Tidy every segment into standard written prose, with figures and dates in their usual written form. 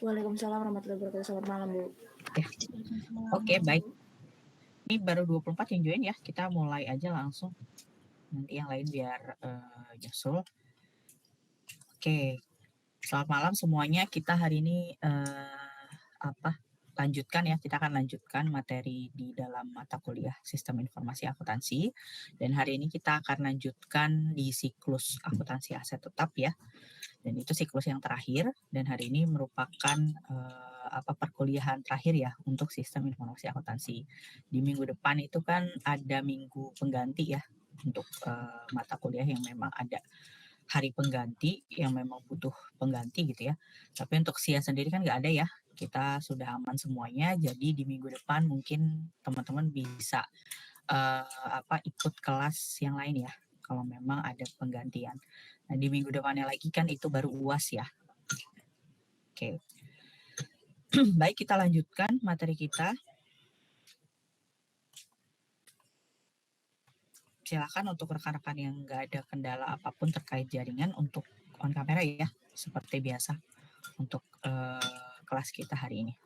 Waalaikumsalam warahmatullahi wabarakatuh. Selamat malam, Bu. Ya. Oke, baik. Ini baru 24 yang join ya. Kita mulai aja langsung. Nanti yang lain biar nyusul. Oke. Selamat malam semuanya. Kita hari ini lanjutkan ya. Kita akan lanjutkan materi di dalam mata kuliah Sistem Informasi Akuntansi. Dan hari ini kita akan lanjutkan di siklus akuntansi aset tetap ya. Dan itu siklus yang terakhir, dan hari ini merupakan perkuliahan terakhir ya untuk Sistem Informasi Akuntansi. Di minggu depan itu kan ada minggu pengganti ya untuk mata kuliah yang memang ada hari pengganti yang memang butuh pengganti gitu ya. Tapi untuk SIA sendiri kan nggak ada ya. Kita sudah aman semuanya. Jadi di minggu depan mungkin teman-teman bisa ikut kelas yang lain ya, kalau memang ada penggantian. Nah, di minggu depannya lagi kan itu baru UAS ya. Oke. Baik, kita lanjutkan materi kita. Silakan untuk rekan-rekan yang nggak ada kendala apapun terkait jaringan untuk on kamera ya, seperti biasa untuk kelas kita hari ini.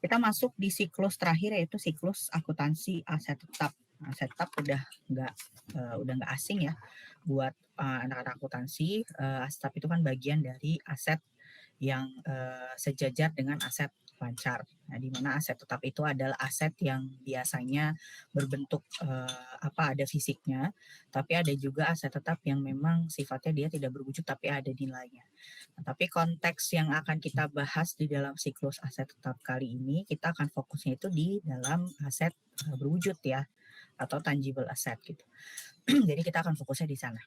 Kita masuk di siklus terakhir yaitu siklus akuntansi aset tetap. Aset tetap udah nggak asing ya buat anak-anak akuntansi. Aset tetap itu kan bagian dari aset yang sejajar dengan aset lancar. Nah, di mana aset tetap itu adalah aset yang biasanya berbentuk ada fisiknya, tapi ada juga aset tetap yang memang sifatnya dia tidak berwujud tapi ada nilainya. Nah, tapi konteks yang akan kita bahas di dalam siklus aset tetap kali ini, kita akan fokusnya itu di dalam aset berwujud ya, atau tangible asset gitu. Jadi kita akan fokusnya di sana.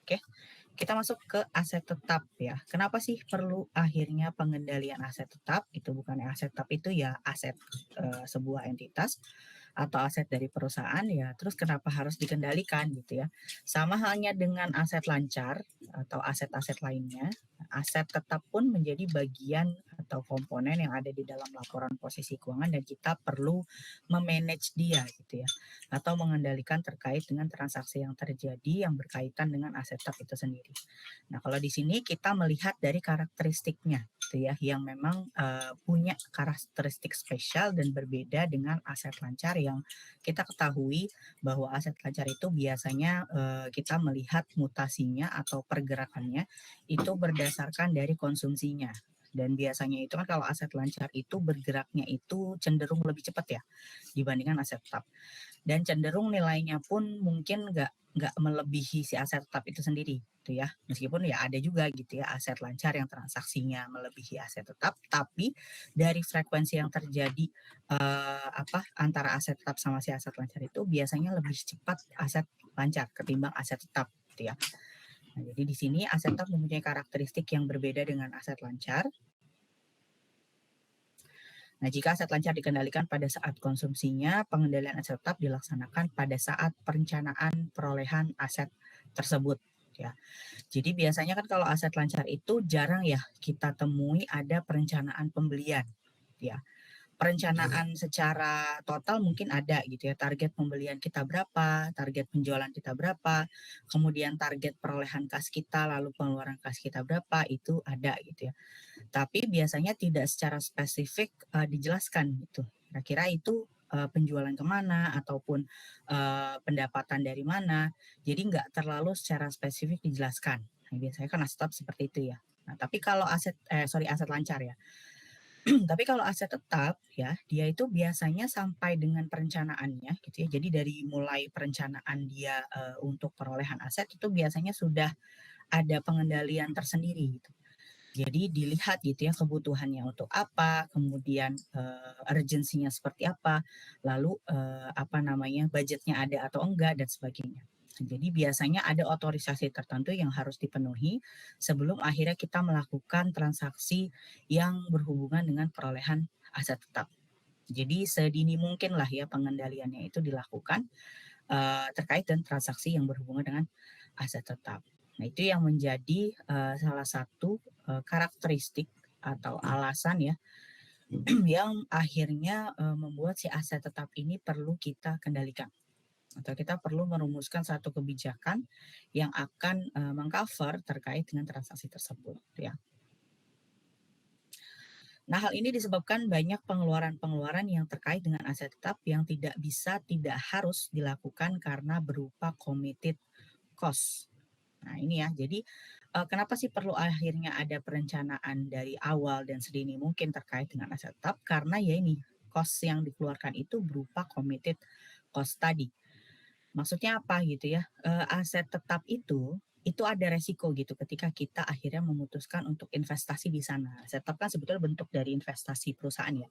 Oke, kita masuk ke aset tetap ya. Kenapa sih perlu akhirnya pengendalian aset tetap? Itu bukan aset tetap itu ya aset sebuah entitas atau aset dari perusahaan ya. Terus kenapa harus dikendalikan gitu ya? Sama halnya dengan aset lancar atau aset-aset lainnya, aset tetap pun menjadi bagian atau komponen yang ada di dalam laporan posisi keuangan dan kita perlu memanage dia gitu ya. Atau mengendalikan terkait dengan transaksi yang terjadi yang berkaitan dengan aset tetap itu sendiri. Nah, kalau di sini kita melihat dari karakteristiknya gitu ya, yang memang punya karakteristik spesial dan berbeda dengan aset lancar yang kita ketahui bahwa aset lancar itu biasanya kita melihat mutasinya atau pergerakannya itu berdasarkan dari konsumsinya. Dan biasanya itu kan kalau aset lancar itu bergeraknya itu cenderung lebih cepat ya dibandingkan aset tetap. Dan cenderung nilainya pun mungkin nggak melebihi si aset tetap itu sendiri gitu ya, meskipun ya ada juga gitu ya aset lancar yang transaksinya melebihi aset tetap, tapi dari frekuensi yang terjadi antara aset tetap sama si aset lancar itu biasanya lebih cepat aset lancar ketimbang aset tetap gitu ya. Nah, jadi di sini aset tetap mempunyai karakteristik yang berbeda dengan aset lancar. Nah, jika aset lancar dikendalikan pada saat konsumsinya, pengendalian aset tetap dilaksanakan pada saat perencanaan perolehan aset tersebut. Ya, jadi biasanya kan kalau aset lancar itu jarang ya kita temui ada perencanaan pembelian. Ya, perencanaan secara total mungkin ada gitu ya, target pembelian kita berapa, target penjualan kita berapa, kemudian target perolehan kas kita, lalu pengeluaran kas kita berapa, itu ada gitu ya. Tapi biasanya tidak secara spesifik dijelaskan gitu. Kira-kira itu penjualan kemana ataupun pendapatan dari mana. Jadi nggak terlalu secara spesifik dijelaskan. Nah, biasanya kan aset tetap seperti itu ya. Nah, tapi kalau aset lancar ya. Tapi kalau aset tetap ya, dia itu biasanya sampai dengan perencanaannya gitu ya. Jadi dari mulai perencanaan dia untuk perolehan aset itu biasanya sudah ada pengendalian tersendiri gitu. Jadi dilihat gitu ya kebutuhannya untuk apa, kemudian urgensinya seperti apa, lalu budgetnya ada atau enggak dan sebagainya. Jadi biasanya ada otorisasi tertentu yang harus dipenuhi sebelum akhirnya kita melakukan transaksi yang berhubungan dengan perolehan aset tetap. Jadi sedini mungkin lah ya pengendaliannya itu dilakukan terkait dengan transaksi yang berhubungan dengan aset tetap. Nah, itu yang menjadi salah satu karakteristik atau alasan ya yang akhirnya membuat si aset tetap ini perlu kita kendalikan atau kita perlu merumuskan satu kebijakan yang akan mengcover terkait dengan transaksi tersebut ya. Nah, hal ini disebabkan banyak pengeluaran-pengeluaran yang terkait dengan aset tetap yang tidak harus dilakukan karena berupa committed cost. Nah, ini ya. Jadi kenapa sih perlu akhirnya ada perencanaan dari awal dan sedini mungkin terkait dengan aset tetap? Karena ya ini, cost yang dikeluarkan itu berupa committed cost tadi. Maksudnya apa gitu ya? Aset tetap itu ada resiko gitu ketika kita akhirnya memutuskan untuk investasi di sana. Aset tetap kan sebetulnya bentuk dari investasi perusahaan ya.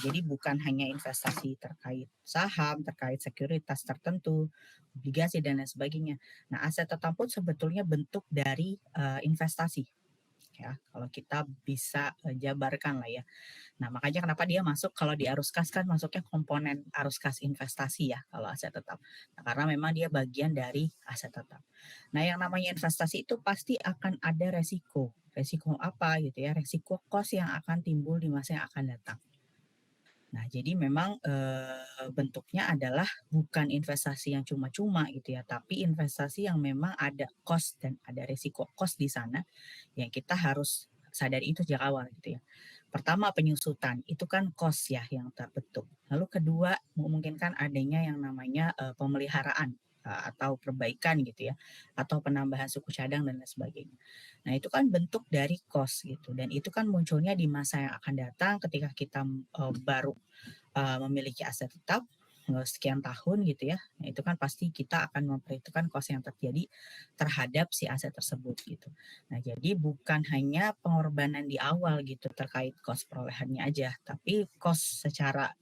Jadi bukan hanya investasi terkait saham, terkait sekuritas tertentu, obligasi dan lain sebagainya. Nah, aset tetap pun sebetulnya bentuk dari investasi ya. Kalau kita bisa jabarkan lah ya. Nah, makanya kenapa dia masuk kalau di arus kas kan masuknya komponen arus kas investasi ya kalau aset tetap. Nah, karena memang dia bagian dari aset tetap. Nah, yang namanya investasi itu pasti akan ada resiko. Resiko apa gitu ya? Resiko cost yang akan timbul di masa yang akan datang. Nah, jadi memang bentuknya adalah bukan investasi yang cuma-cuma gitu ya, tapi investasi yang memang ada cost dan ada resiko cost di sana yang kita harus sadari itu sejak awal gitu ya. Pertama penyusutan, itu kan cost ya yang terbentuk. Lalu kedua memungkinkan adanya yang namanya pemeliharaan atau perbaikan gitu ya, atau penambahan suku cadang dan lain sebagainya. Nah, itu kan bentuk dari cost gitu dan itu kan munculnya di masa yang akan datang ketika kita baru memiliki aset tetap sekian tahun gitu ya. Nah, itu kan pasti kita akan memperhitungkan cost yang terjadi terhadap si aset tersebut gitu. Nah, jadi bukan hanya pengorbanan di awal gitu terkait cost perolehannya aja, tapi cost secara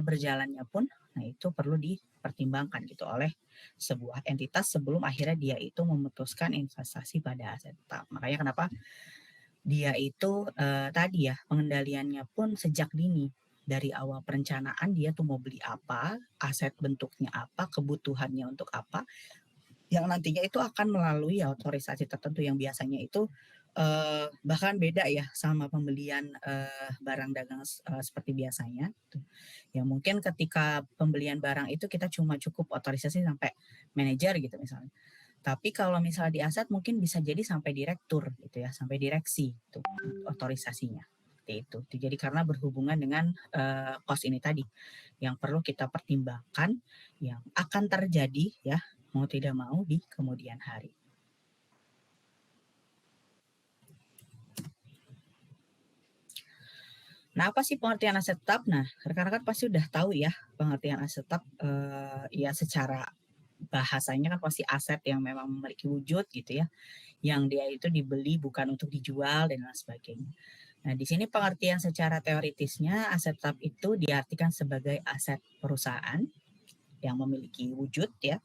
berjalannya pun nah itu perlu dipertimbangkan gitu oleh sebuah entitas sebelum akhirnya dia itu memutuskan investasi pada aset tetap. Makanya kenapa dia itu tadi ya pengendaliannya pun sejak dini dari awal perencanaan dia tuh mau beli apa, aset bentuknya apa, kebutuhannya untuk apa, yang nantinya itu akan melalui otorisasi tertentu yang biasanya itu bahkan beda ya sama pembelian barang dagang seperti biasanya. Gitu. Ya mungkin ketika pembelian barang itu kita cuma cukup otorisasi sampai manajer gitu misalnya. Tapi kalau misalnya di aset mungkin bisa jadi sampai direktur gitu ya, sampai direksi itu otorisasinya. Seperti itu. Jadi karena berhubungan dengan cost ini tadi yang perlu kita pertimbangkan yang akan terjadi ya mau tidak mau di kemudian hari. Nah, apa sih pengertian aset tetap? Nah, rekan-rekan pasti udah tahu ya pengertian aset tetap ya secara bahasanya kan pasti aset yang memang memiliki wujud gitu ya, yang dia itu dibeli bukan untuk dijual dan lain sebagainya. Nah, di sini pengertian secara teoritisnya aset tetap itu diartikan sebagai aset perusahaan yang memiliki wujud ya,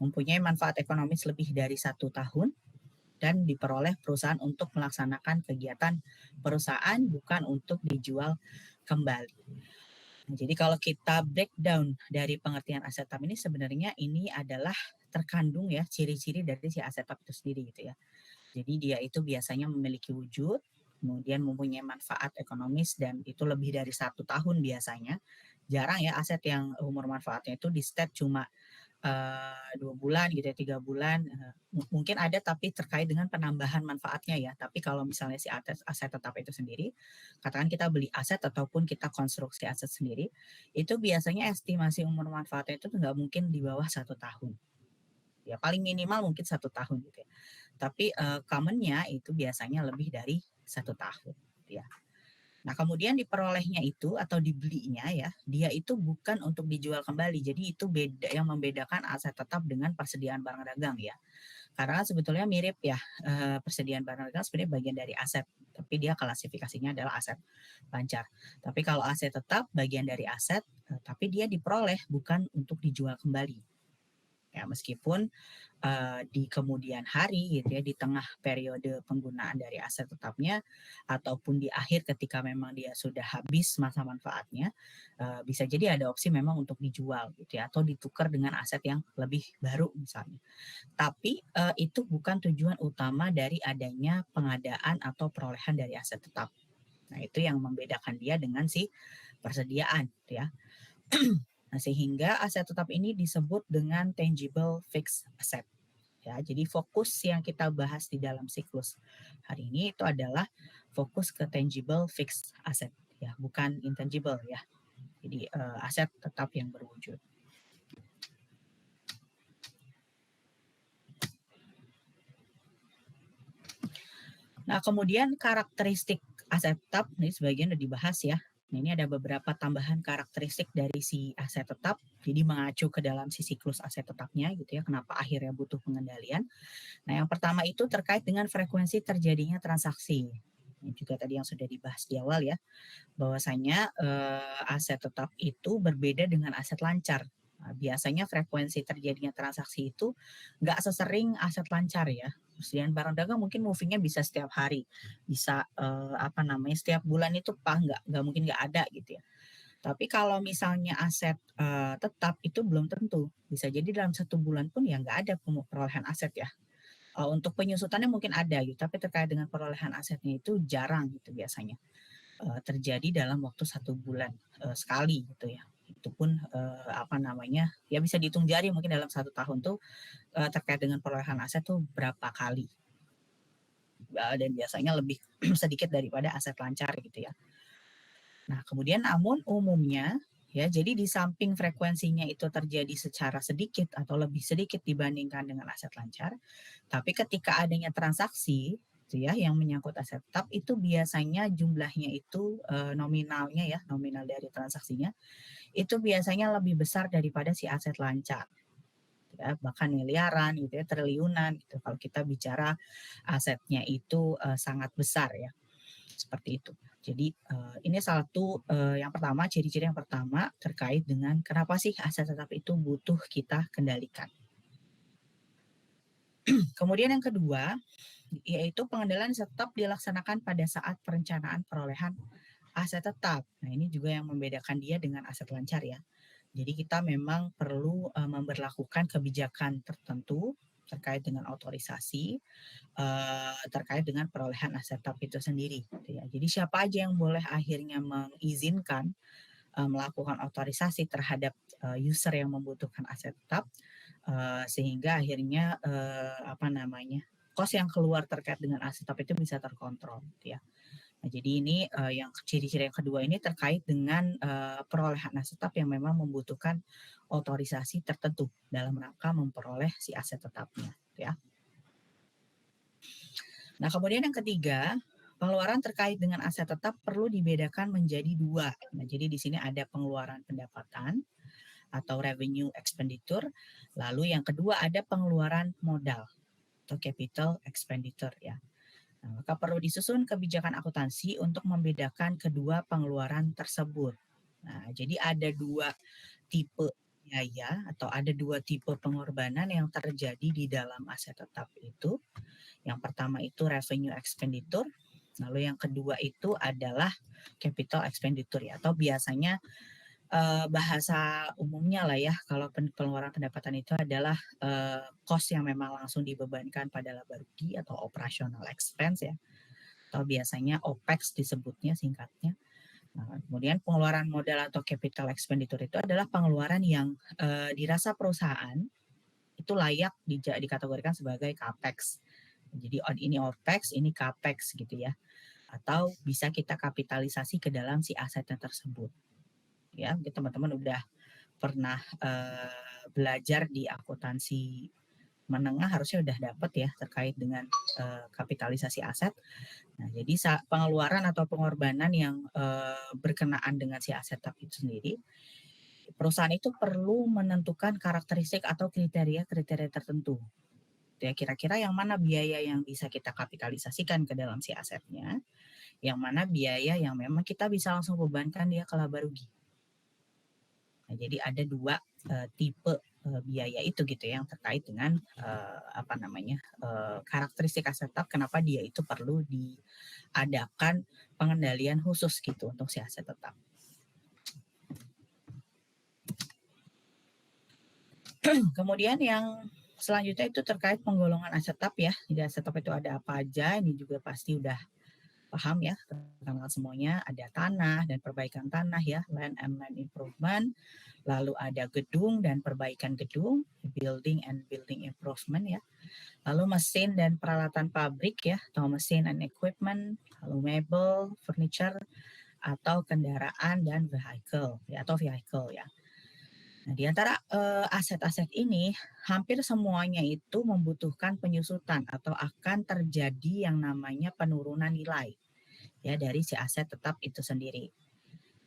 mempunyai manfaat ekonomis lebih dari 1 tahun dan diperoleh perusahaan untuk melaksanakan kegiatan perusahaan bukan untuk dijual kembali. Nah, jadi kalau kita breakdown dari pengertian aset tetap ini sebenarnya ini adalah terkandung ya ciri-ciri dari si aset tetap itu sendiri gitu ya. Jadi dia itu biasanya memiliki wujud, kemudian mempunyai manfaat ekonomis dan itu lebih dari 1 tahun biasanya. Jarang ya aset yang umur manfaatnya itu di stat cuma 2 bulan gitu ya, 3 bulan. Mungkin ada tapi terkait dengan penambahan manfaatnya ya. Tapi kalau misalnya si aset tetap itu sendiri, katakan kita beli aset ataupun kita konstruksi aset sendiri, itu biasanya estimasi umur manfaatnya itu nggak mungkin di bawah 1 tahun. Ya paling minimal mungkin 1 tahun gitu ya. Tapi commonnya itu biasanya lebih dari 1 tahun. Gitu ya. Nah, kemudian diperolehnya itu atau dibelinya ya, dia itu bukan untuk dijual kembali. Jadi itu beda yang membedakan aset tetap dengan persediaan barang dagang ya. Karena sebetulnya mirip ya, persediaan barang dagang sebenarnya bagian dari aset, tapi dia klasifikasinya adalah aset lancar. Tapi kalau aset tetap bagian dari aset, tapi dia diperoleh bukan untuk dijual kembali. Ya, meskipun di kemudian hari gitu ya, di tengah periode penggunaan dari aset tetapnya ataupun di akhir ketika memang dia sudah habis masa manfaatnya, bisa jadi ada opsi memang untuk dijual gitu ya atau ditukar dengan aset yang lebih baru misalnya. Tapi itu bukan tujuan utama dari adanya pengadaan atau perolehan dari aset tetap. Nah, itu yang membedakan dia dengan si persediaan gitu ya. Nah, sehingga aset tetap ini disebut dengan tangible fixed asset. Ya, jadi fokus yang kita bahas di dalam siklus hari ini itu adalah fokus ke tangible fixed asset, ya, bukan intangible ya. Jadi aset tetap yang berwujud. Nah, kemudian karakteristik aset tetap ini sebagian sudah dibahas ya. Nah, ini ada beberapa tambahan karakteristik dari si aset tetap. Jadi mengacu ke dalam si siklus aset tetapnya gitu ya. Kenapa akhirnya butuh pengendalian? Nah, yang pertama itu terkait dengan frekuensi terjadinya transaksi. Ini juga tadi yang sudah dibahas di awal ya, bahwasanya aset tetap itu berbeda dengan aset lancar. Nah, biasanya frekuensi terjadinya transaksi itu nggak sesering aset lancar ya. Persediaan barang dagang mungkin movingnya bisa setiap hari, bisa setiap bulan itu nggak mungkin nggak ada gitu ya. Tapi kalau misalnya aset tetap itu belum tentu, bisa jadi dalam 1 bulan pun ya nggak ada perolehan aset ya. Untuk penyusutannya mungkin ada gitu, tapi terkait dengan perolehan asetnya itu jarang gitu biasanya terjadi dalam waktu 1 bulan sekali gitu ya. Itu pun ya bisa dihitung jari mungkin dalam 1 tahun tuh terkait dengan perolehan aset tuh berapa kali. Dan biasanya lebih sedikit daripada aset lancar gitu ya. Nah, kemudian namun umumnya ya, jadi di samping frekuensinya itu terjadi secara sedikit atau lebih sedikit dibandingkan dengan aset lancar, tapi ketika adanya transaksi gitu ya yang menyangkut aset tetap itu biasanya jumlahnya itu nominalnya ya, nominal dari transaksinya itu biasanya lebih besar daripada si aset lancar. Ya, bahkan miliaran gitu ya, triliunan gitu kalau kita bicara asetnya itu sangat besar ya. Seperti itu. Jadi ini yang pertama, ciri-ciri yang pertama terkait dengan kenapa sih aset tetap itu butuh kita kendalikan. Kemudian yang kedua, yaitu pengendalian aset tetap dilaksanakan pada saat perencanaan perolehan aset tetap. Nah, ini juga yang membedakan dia dengan aset lancar ya. Jadi kita memang perlu memberlakukan kebijakan tertentu terkait dengan otorisasi, terkait dengan perolehan aset tetap itu sendiri. Gitu ya. Jadi siapa aja yang boleh akhirnya mengizinkan melakukan otorisasi terhadap user yang membutuhkan aset tetap, sehingga akhirnya cost yang keluar terkait dengan aset tetap itu bisa terkontrol. Gitu ya. Nah, jadi ini yang ciri-ciri yang kedua ini terkait dengan perolehan aset tetap yang memang membutuhkan otorisasi tertentu dalam rangka memperoleh si aset tetapnya. Ya. Nah, kemudian yang ketiga, pengeluaran terkait dengan aset tetap perlu dibedakan menjadi 2. Nah, jadi di sini ada pengeluaran pendapatan atau revenue expenditure, lalu yang kedua ada pengeluaran modal atau capital expenditure ya. Nah, maka perlu disusun kebijakan akuntansi untuk membedakan kedua pengeluaran tersebut. Nah, jadi ada 2 tipe biaya atau ada 2 tipe pengorbanan yang terjadi di dalam aset tetap itu. Yang pertama itu revenue expenditure, lalu yang kedua itu adalah capital expenditure ya, atau biasanya bahasa umumnya lah ya, kalau pengeluaran pendapatan itu adalah cost yang memang langsung dibebankan pada laba rugi atau operational expense ya, atau biasanya OPEX disebutnya singkatnya. Nah, kemudian pengeluaran modal atau capital expenditure itu adalah pengeluaran yang dirasa perusahaan itu layak dikategorikan sebagai CAPEX. Jadi ini OPEX, ini CAPEX gitu ya. Atau bisa kita kapitalisasi ke dalam si asetnya tersebut. Ya, teman-teman udah pernah belajar di akuntansi menengah harusnya udah dapat ya terkait dengan kapitalisasi aset. Nah, jadi pengeluaran atau pengorbanan yang berkenaan dengan si aset itu sendiri, perusahaan itu perlu menentukan karakteristik atau kriteria-kriteria tertentu. Ya, kira-kira yang mana biaya yang bisa kita kapitalisasikan ke dalam si asetnya, yang mana biaya yang memang kita bisa langsung bebankan dia ke laba rugi. Nah, jadi ada 2 tipe biaya itu gitu ya, yang terkait dengan karakteristik aset tetap, kenapa dia itu perlu diadakan pengendalian khusus gitu untuk si aset tetap. Kemudian yang selanjutnya itu terkait penggolongan aset tetap ya. Jadi aset tetap itu ada apa aja, ini juga pasti udah paham ya tentang semuanya. Ada tanah dan perbaikan tanah ya, land and land improvement. Lalu ada gedung dan perbaikan gedung, building and building improvement ya. Lalu mesin dan peralatan pabrik ya, atau mesin and equipment, lalu mebel, furniture, atau kendaraan dan vehicle ya, atau vehicle ya. Nah, di antara aset-aset ini, hampir semuanya itu membutuhkan penyusutan atau akan terjadi yang namanya penurunan nilai ya dari si aset tetap itu sendiri.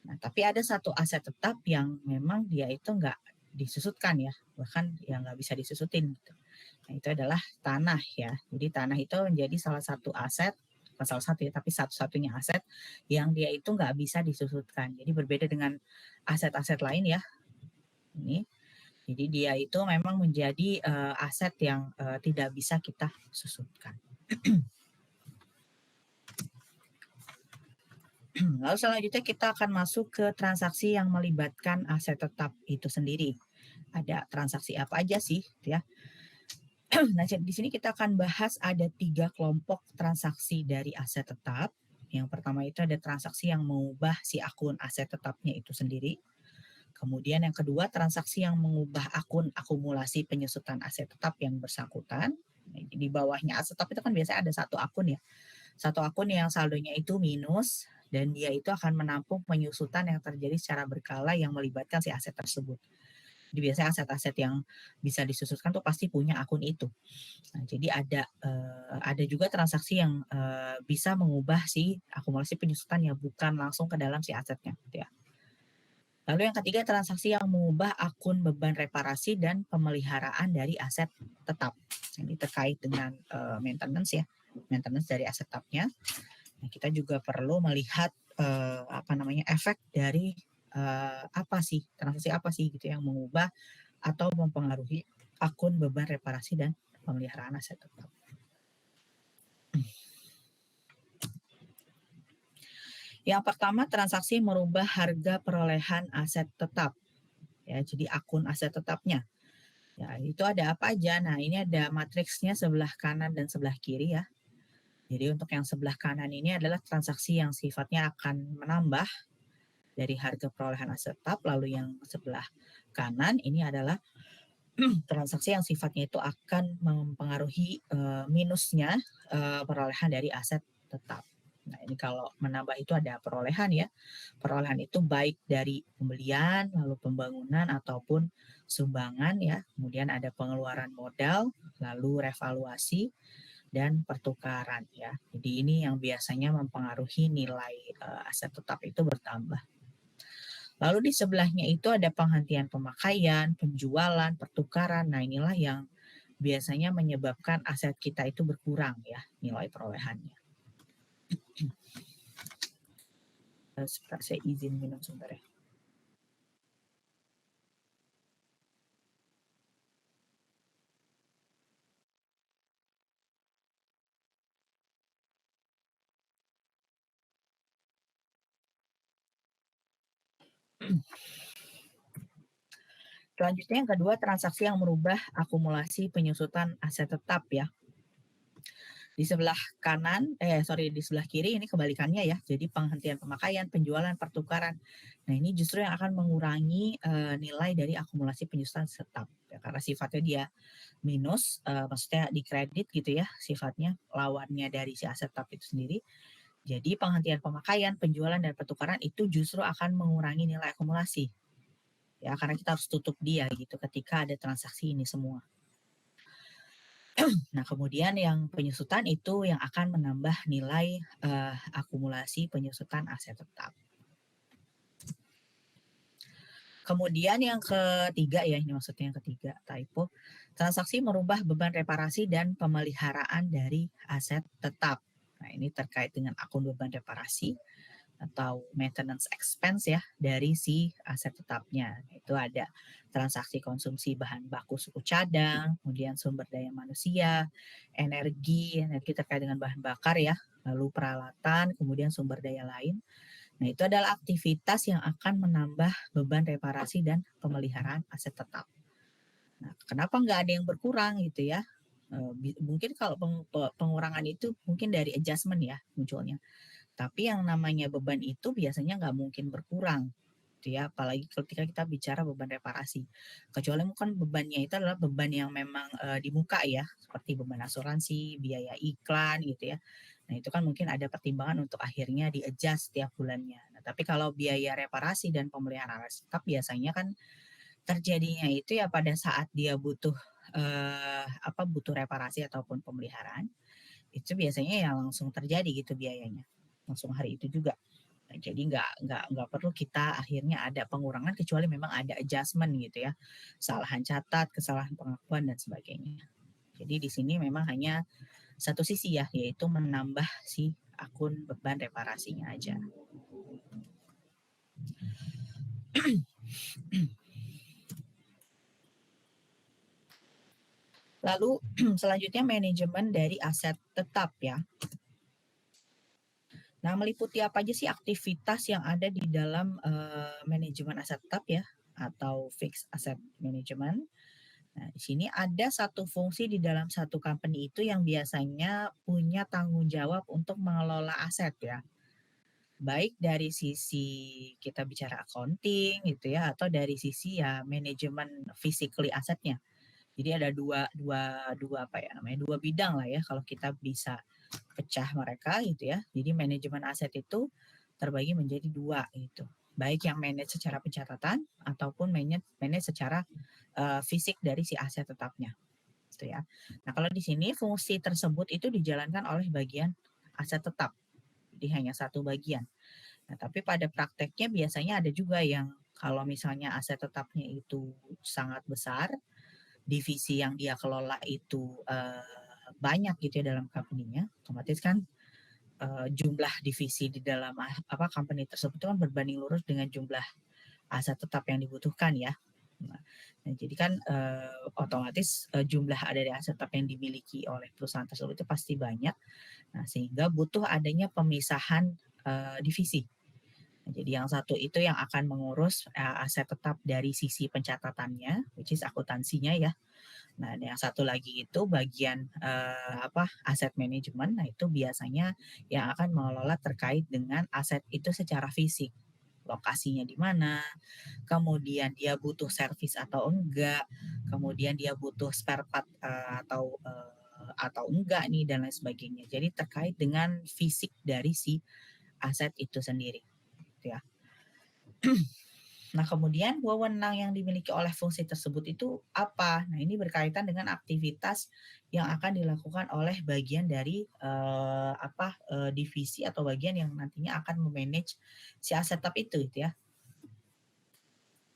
Nah, tapi ada satu aset tetap yang memang dia itu nggak disusutkan ya, bahkan ya nggak bisa disusutin. Gitu. Nah, itu adalah tanah ya. Jadi tanah itu menjadi salah satu aset, bukan salah satu ya, tapi satu-satunya aset yang dia itu nggak bisa disusutkan. Jadi berbeda dengan aset-aset lain ya. Ini, jadi dia itu memang menjadi aset yang tidak bisa kita susutkan. Lalu selanjutnya kita akan masuk ke transaksi yang melibatkan aset tetap itu sendiri. Ada transaksi apa aja sih, ya? Nah, di sini kita akan bahas ada 3 kelompok transaksi dari aset tetap. Yang pertama itu ada transaksi yang mengubah si akun aset tetapnya itu sendiri. Kemudian yang kedua, transaksi yang mengubah akun akumulasi penyusutan aset tetap yang bersangkutan. Di bawahnya aset tetap itu kan biasanya ada satu akun ya. Satu akun yang saldonya itu minus, dan dia itu akan menampung penyusutan yang terjadi secara berkala yang melibatkan si aset tersebut. Jadi biasanya aset-aset yang bisa disusutkan tuh pasti punya akun itu. Nah, jadi ada juga transaksi yang bisa mengubah si akumulasi penyusutan yang bukan langsung ke dalam si asetnya, gitu ya. Lalu yang ketiga, transaksi yang mengubah akun beban reparasi dan pemeliharaan dari aset tetap. Ini terkait dengan maintenance ya, maintenance dari aset tetapnya. Nah, kita juga perlu melihat efek dari transaksi apa sih gitu yang mengubah atau mempengaruhi akun beban reparasi dan pemeliharaan aset tetap. Yang pertama, transaksi merubah harga perolehan aset tetap. Ya, jadi akun aset tetapnya. Ya, itu ada apa aja? Nah, ini ada matriksnya sebelah kanan dan sebelah kiri ya. Jadi untuk yang sebelah kanan ini adalah transaksi yang sifatnya akan menambah dari harga perolehan aset tetap. Lalu yang sebelah kanan ini adalah transaksi yang sifatnya itu akan mempengaruhi minusnya perolehan dari aset tetap. Nah, ini kalau menambah itu ada perolehan ya. Perolehan itu baik dari pembelian, lalu pembangunan ataupun sumbangan ya. Kemudian ada pengeluaran modal, lalu revaluasi dan pertukaran ya. Jadi ini yang biasanya mempengaruhi nilai aset tetap itu bertambah. Lalu di sebelahnya itu ada penghentian pemakaian, penjualan, pertukaran. Nah, inilah yang biasanya menyebabkan aset kita itu berkurang ya nilai perolehannya. Saya izin minum sebentar ya. Selanjutnya yang kedua, transaksi yang merubah akumulasi penyusutan aset tetap ya. Di sebelah di sebelah kiri ini kebalikannya ya. Jadi penghentian pemakaian, penjualan, pertukaran. Nah, ini justru yang akan mengurangi nilai dari akumulasi penyusutan aset tetap. Ya, karena sifatnya dia minus, maksudnya di kredit gitu ya, sifatnya lawannya dari si aset tetap itu sendiri. Jadi penghentian pemakaian, penjualan, dan pertukaran itu justru akan mengurangi nilai akumulasi. Ya, karena kita harus tutup dia gitu ketika ada transaksi ini semua. Nah, kemudian yang penyusutan itu yang akan menambah nilai akumulasi penyusutan aset tetap. Kemudian yang ketiga ya, ini maksudnya yang ketiga, typo. Transaksi merubah beban reparasi dan pemeliharaan dari aset tetap. Nah, ini terkait dengan akun beban reparasi. atau maintenance expense ya dari si aset tetapnya. Itu ada transaksi konsumsi bahan baku suku cadang, kemudian sumber daya manusia, energi terkait dengan bahan bakar ya, lalu peralatan, kemudian sumber daya lain. Nah, itu adalah aktivitas yang akan menambah beban reparasi dan pemeliharaan aset tetap. Nah, kenapa nggak ada yang berkurang gitu ya? Mungkin kalau pengurangan itu mungkin dari adjustment ya munculnya. Tapi yang namanya beban itu biasanya nggak mungkin berkurang gitu ya, apalagi ketika kita bicara beban reparasi. Kecuali mungkin bebannya itu adalah beban yang memang di muka ya, seperti beban asuransi, biaya iklan gitu ya. Nah, itu kan mungkin ada pertimbangan untuk akhirnya di-adjust tiap bulannya. Nah, tapi kalau biaya reparasi dan pemeliharaan tetap biasanya kan terjadinya itu ya pada saat dia butuh butuh reparasi ataupun pemeliharaan, itu biasanya ya langsung terjadi gitu biayanya. Langsung hari itu juga. Nah, jadi nggak perlu kita akhirnya ada pengurangan kecuali memang ada adjustment gitu ya. Kesalahan catat, kesalahan pengakuan dan sebagainya. Jadi di sini memang hanya satu sisi ya, yaitu menambah si akun beban reparasinya aja. Lalu selanjutnya manajemen dari aset tetap ya. Nah, meliputi apa aja sih aktivitas yang ada di dalam manajemen aset tetap ya, atau fixed asset management. Nah, di sini ada satu fungsi di dalam satu company itu yang biasanya punya tanggung jawab untuk mengelola aset ya. Baik dari sisi kita bicara accounting gitu ya, atau dari sisi ya manajemen physically asetnya. Jadi ada dua apa ya namanya, dua bidang lah ya kalau kita bisa pecah mereka gitu ya. Jadi manajemen aset itu terbagi menjadi dua gitu. Baik yang manage secara pencatatan ataupun manage secara fisik dari si aset tetapnya gitu ya. Nah, kalau di sini fungsi tersebut itu dijalankan oleh bagian aset tetap. Jadi hanya satu bagian. Nah, tapi pada prakteknya biasanya ada juga yang kalau misalnya aset tetapnya itu sangat besar, divisi yang dia kelola itu banyak gitu ya dalam company-nya, otomatis kan jumlah divisi di dalam company tersebut kan berbanding lurus dengan jumlah aset tetap yang dibutuhkan ya. Nah, jadi kan otomatis jumlah dari aset tetap yang dimiliki oleh perusahaan tersebut itu pasti banyak. Nah, sehingga butuh adanya pemisahan divisi. Nah, jadi yang satu itu yang akan mengurus aset tetap dari sisi pencatatannya, which is akuntansinya ya. Nah, yang satu lagi itu bagian aset manajemen. Nah, itu biasanya yang akan mengelola terkait dengan aset itu secara fisik. Lokasinya di mana, kemudian dia butuh servis atau enggak, kemudian dia butuh spare part atau enggak nih dan lain sebagainya. Jadi terkait dengan fisik dari si aset itu sendiri, gitu ya. Nah, kemudian wewenang yang dimiliki oleh fungsi tersebut itu apa? Nah, ini berkaitan dengan aktivitas yang akan dilakukan oleh bagian dari divisi atau bagian yang nantinya akan memanage si aset tetap itu gitu ya.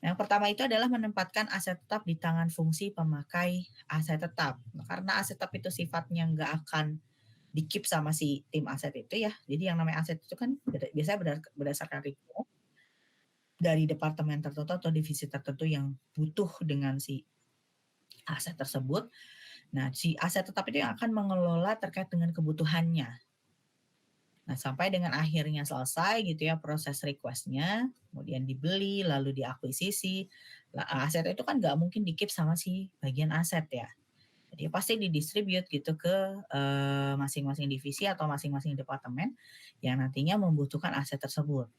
Yang pertama itu adalah menempatkan aset tetap di tangan fungsi pemakai aset tetap. Nah, karena aset tetap itu sifatnya nggak akan di-keep sama si tim aset itu ya. Jadi yang namanya aset itu kan biasanya berdasarkan request dari departemen tertentu atau divisi tertentu yang butuh dengan si aset tersebut. Nah, si aset tetap itu yang akan mengelola terkait dengan kebutuhannya. Nah, sampai dengan akhirnya selesai gitu ya proses request-nya, kemudian dibeli, lalu diakuisisi. Aset itu kan nggak mungkin di-keep sama si bagian aset ya. Jadi pasti didistribute gitu ke masing-masing divisi atau masing-masing departemen yang nantinya membutuhkan aset tersebut.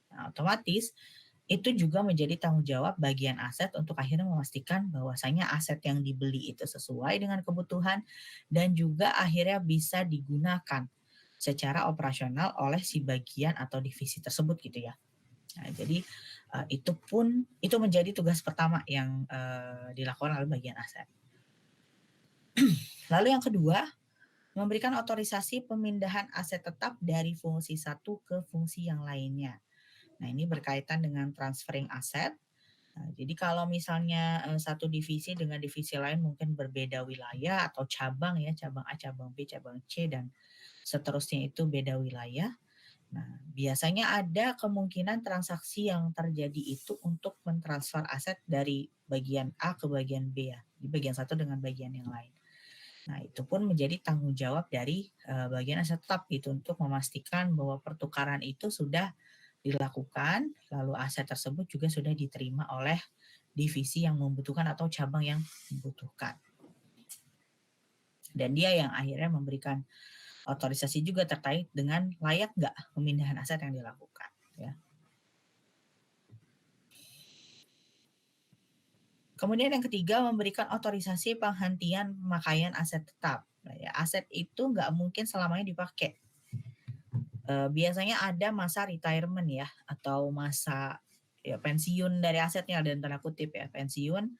Nah, otomatis itu juga menjadi tanggung jawab bagian aset untuk akhirnya memastikan bahwasanya aset yang dibeli itu sesuai dengan kebutuhan dan juga akhirnya bisa digunakan secara operasional oleh si bagian atau divisi tersebut gitu ya. Nah, jadi itu menjadi tugas pertama yang dilakukan oleh bagian aset. Lalu yang kedua, memberikan otorisasi pemindahan aset tetap dari fungsi satu ke fungsi yang lainnya. Nah, ini berkaitan dengan transferring aset. Nah, jadi kalau misalnya satu divisi dengan divisi lain mungkin berbeda wilayah atau cabang ya, cabang A, cabang B, cabang C dan seterusnya itu beda wilayah. Nah, biasanya ada kemungkinan transaksi yang terjadi itu untuk mentransfer aset dari bagian A ke bagian B ya, di bagian satu dengan bagian yang lain. Nah, itu pun menjadi tanggung jawab dari bagian aset tetap gitu untuk memastikan bahwa pertukaran itu sudah dilakukan, lalu aset tersebut juga sudah diterima oleh divisi yang membutuhkan atau cabang yang membutuhkan. Dan dia yang akhirnya memberikan otorisasi juga terkait dengan layak nggak pemindahan aset yang dilakukan. Ya. Kemudian yang ketiga, memberikan otorisasi penghentian pemakaian aset tetap. Nah, ya, aset itu nggak mungkin selamanya dipakai. Biasanya ada masa retirement ya, atau masa ya, pensiun dari asetnya, dan tanda kutip ya, pensiun,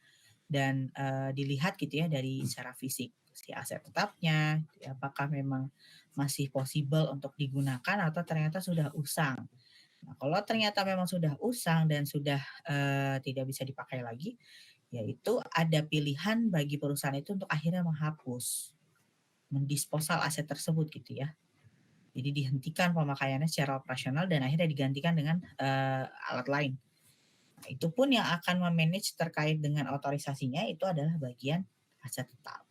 dan dilihat gitu ya dari secara fisik si aset tetapnya, apakah memang masih possible untuk digunakan atau ternyata sudah usang. Nah, kalau ternyata memang sudah usang dan sudah tidak bisa dipakai lagi, yaitu ada pilihan bagi perusahaan itu untuk akhirnya menghapus, mendisposal aset tersebut gitu ya. Jadi dihentikan pemakaiannya secara operasional dan akhirnya digantikan dengan alat lain. Nah, itu pun yang akan memanage terkait dengan otorisasinya itu adalah bagian aset tetap.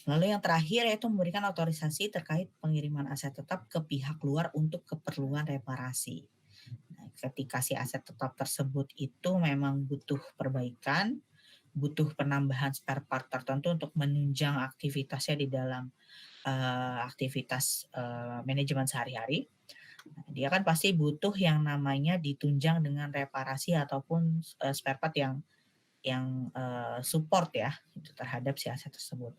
Lalu yang terakhir yaitu memberikan otorisasi terkait pengiriman aset tetap ke pihak luar untuk keperluan reparasi. Nah, ketika si aset tetap tersebut itu memang butuh perbaikan, butuh penambahan spare part tertentu untuk menunjang aktivitasnya di dalam aktivitas manajemen sehari-hari. Nah, dia kan pasti butuh yang namanya ditunjang dengan reparasi ataupun spare part yang support ya itu terhadap si aset tersebut.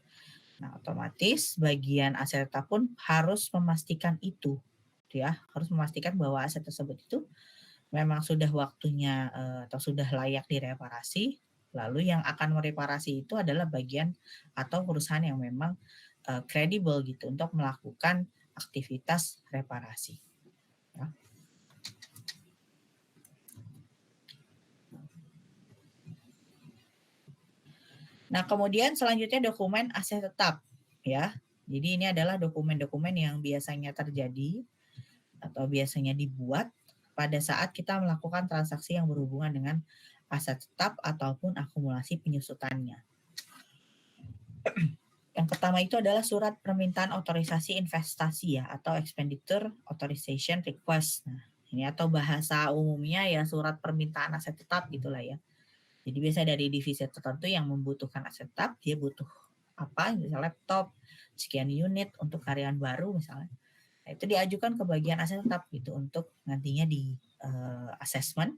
Nah, otomatis bagian aset tetap pun harus memastikan itu, ya, harus memastikan bahwa aset tersebut itu memang sudah waktunya atau sudah layak direparasi. Lalu yang akan mereparasi itu adalah bagian atau perusahaan yang memang kredibel gitu untuk melakukan aktivitas reparasi. Ya. Nah, kemudian selanjutnya dokumen aset tetap ya. Jadi ini adalah dokumen-dokumen yang biasanya terjadi atau biasanya dibuat pada saat kita melakukan transaksi yang berhubungan dengan aset tetap ataupun akumulasi penyusutannya. Yang pertama itu adalah surat permintaan otorisasi investasi ya, atau expenditure authorization request. Nah, ini atau bahasa umumnya ya surat permintaan aset tetap gitulah ya. Jadi biasa dari divisi tertentu yang membutuhkan aset tetap, dia butuh apa, misalnya laptop, sekian unit untuk karyawan baru misalnya. Nah, itu diajukan ke bagian aset tetap gitu untuk nantinya di assessment,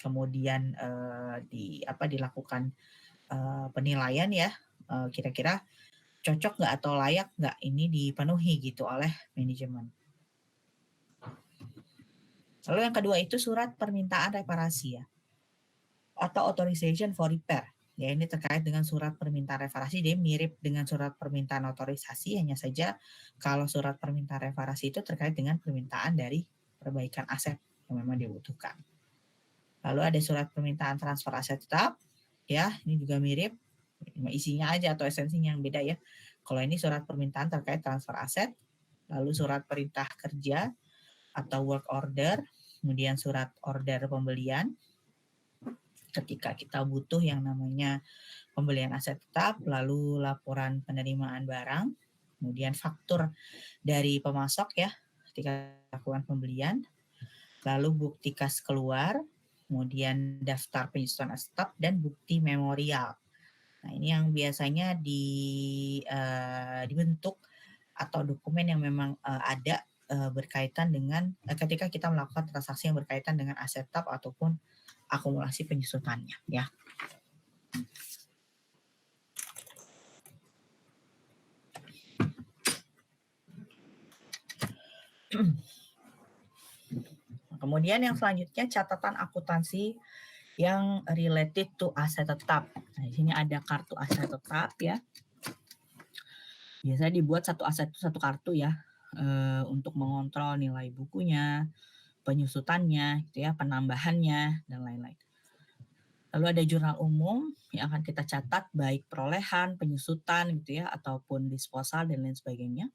kemudian dilakukan penilaian ya, kira-kira cocok nggak atau layak nggak ini dipenuhi gitu oleh manajemen. Lalu yang kedua itu surat permintaan reparasi ya, atau authorization for repair. Ya, ini terkait dengan surat permintaan reparasi, dia mirip dengan surat permintaan otorisasi, hanya saja kalau surat permintaan reparasi itu terkait dengan permintaan dari perbaikan aset yang memang dibutuhkan. Lalu ada surat permintaan transfer aset tetap, ya, ini juga mirip, isinya aja atau esensinya yang beda ya. Kalau ini surat permintaan terkait transfer aset, lalu surat perintah kerja atau work order, kemudian surat order pembelian ketika kita butuh yang namanya pembelian aset tetap, lalu laporan penerimaan barang, kemudian faktur dari pemasok ya ketika lakukan pembelian, lalu bukti kas keluar, kemudian daftar penyusutan aset tetap dan bukti memorial. Nah, ini yang biasanya dibentuk atau dokumen yang memang ada berkaitan dengan ketika kita melakukan transaksi yang berkaitan dengan aset tetap ataupun akumulasi penyusutannya ya. Kemudian yang selanjutnya catatan akuntansi yang related to aset tetap. Nah, di sini ada kartu aset tetap ya. Biasanya dibuat satu aset itu satu kartu ya, untuk mengontrol nilai bukunya, penyusutannya, gitu ya, penambahannya dan lain-lain. Lalu ada jurnal umum yang akan kita catat baik perolehan, penyusutan gitu ya, ataupun disposal dan lain sebagainya.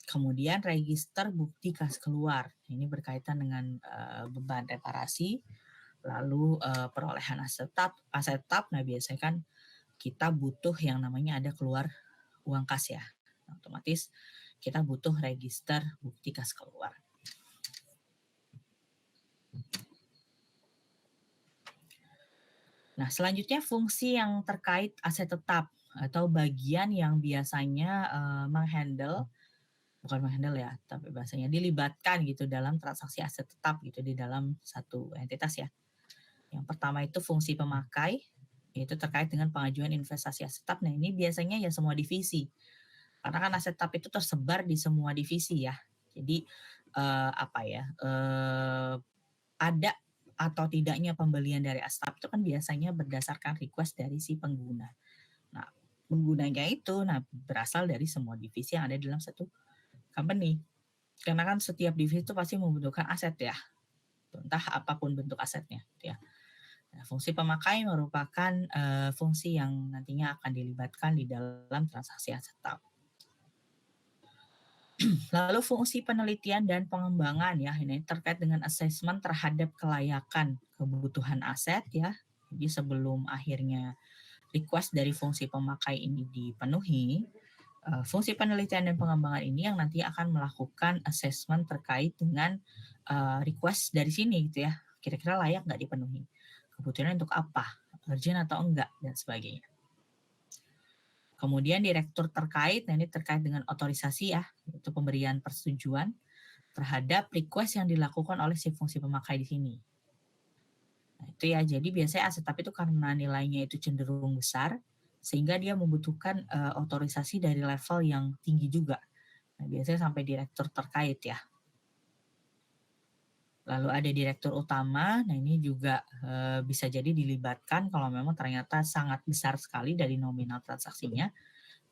Kemudian register bukti kas keluar. Ini berkaitan dengan beban reparasi, lalu perolehan aset tetap. Nah, biasanya kan kita butuh yang namanya ada keluar uang kas ya. Otomatis kita butuh register bukti kas keluar. Nah, selanjutnya fungsi yang terkait aset tetap atau bagian yang biasanya bukan menghandle ya, tapi bahasanya dilibatkan gitu dalam transaksi aset tetap gitu di dalam satu entitas ya. Yang pertama itu fungsi pemakai, yaitu terkait dengan pengajuan investasi aset tetap. Nah, ini biasanya ya semua divisi. Karena kan aset tetap itu tersebar di semua divisi ya. Jadi ada atau tidaknya pembelian dari aset tetap itu kan biasanya berdasarkan request dari si pengguna. Nah, penggunanya itu berasal dari semua divisi yang ada dalam satu company. Karena kan setiap divisi itu pasti membutuhkan aset ya, entah apapun bentuk asetnya. Ya. Nah, fungsi pemakai merupakan fungsi yang nantinya akan dilibatkan di dalam transaksi aset tetap. Lalu fungsi penelitian dan pengembangan ya, ini terkait dengan assessment terhadap kelayakan kebutuhan aset ya. Jadi sebelum akhirnya request dari fungsi pemakai ini dipenuhi, fungsi penelitian dan pengembangan ini yang nanti akan melakukan assessment terkait dengan request dari sini gitu ya. Kira-kira layak nggak dipenuhi? Kebutuhannya untuk apa? Urgent atau enggak? Dan sebagainya. Kemudian direktur terkait, nah ini terkait dengan otorisasi ya, itu pemberian persetujuan terhadap request yang dilakukan oleh si fungsi pemakai di sini. Nah, itu ya, jadi biasanya aset tetap itu karena nilainya itu cenderung besar, sehingga dia membutuhkan otorisasi dari level yang tinggi juga. Nah, biasanya sampai direktur terkait ya. Lalu ada direktur utama, nah ini juga bisa jadi dilibatkan kalau memang ternyata sangat besar sekali dari nominal transaksinya.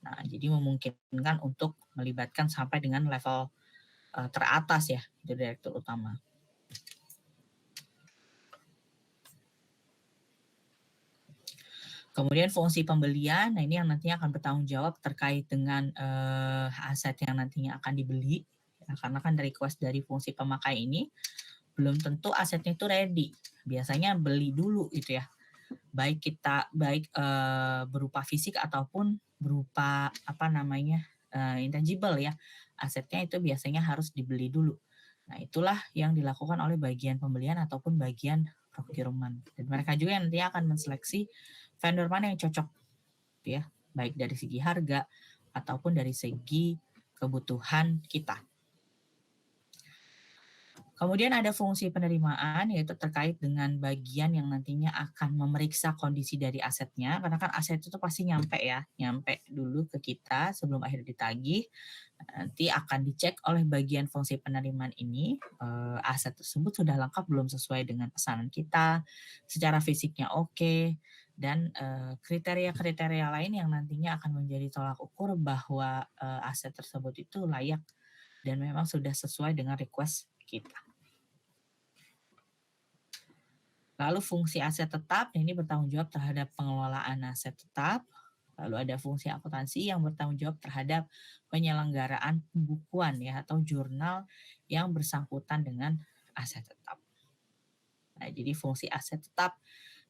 Nah, jadi memungkinkan untuk melibatkan sampai dengan level teratas ya, itu direktur utama. Kemudian fungsi pembelian, nah ini yang nantinya akan bertanggung jawab terkait dengan aset yang nantinya akan dibeli. Ya, karena kan request dari fungsi pemakai ini belum tentu asetnya itu ready. Biasanya beli dulu gitu ya. Baik berupa fisik ataupun berupa intangible ya. Asetnya itu biasanya harus dibeli dulu. Nah, itulah yang dilakukan oleh bagian pembelian ataupun bagian procurement. Dan mereka juga yang nanti akan menseleksi vendor mana yang cocok ya, baik dari segi harga ataupun dari segi kebutuhan kita. Kemudian ada fungsi penerimaan, yaitu terkait dengan bagian yang nantinya akan memeriksa kondisi dari asetnya, karena kan aset itu pasti nyampe dulu ke kita sebelum akhirnya ditagih. Nanti akan dicek oleh bagian fungsi penerimaan ini, aset tersebut sudah lengkap belum sesuai dengan pesanan kita, secara fisiknya oke, dan kriteria-kriteria lain yang nantinya akan menjadi tolak ukur bahwa aset tersebut itu layak dan memang sudah sesuai dengan request kita. Lalu fungsi aset tetap, ini bertanggung jawab terhadap pengelolaan aset tetap. Lalu ada fungsi akuntansi yang bertanggung jawab terhadap penyelenggaraan pembukuan ya atau jurnal yang bersangkutan dengan aset tetap. Nah, jadi fungsi aset tetap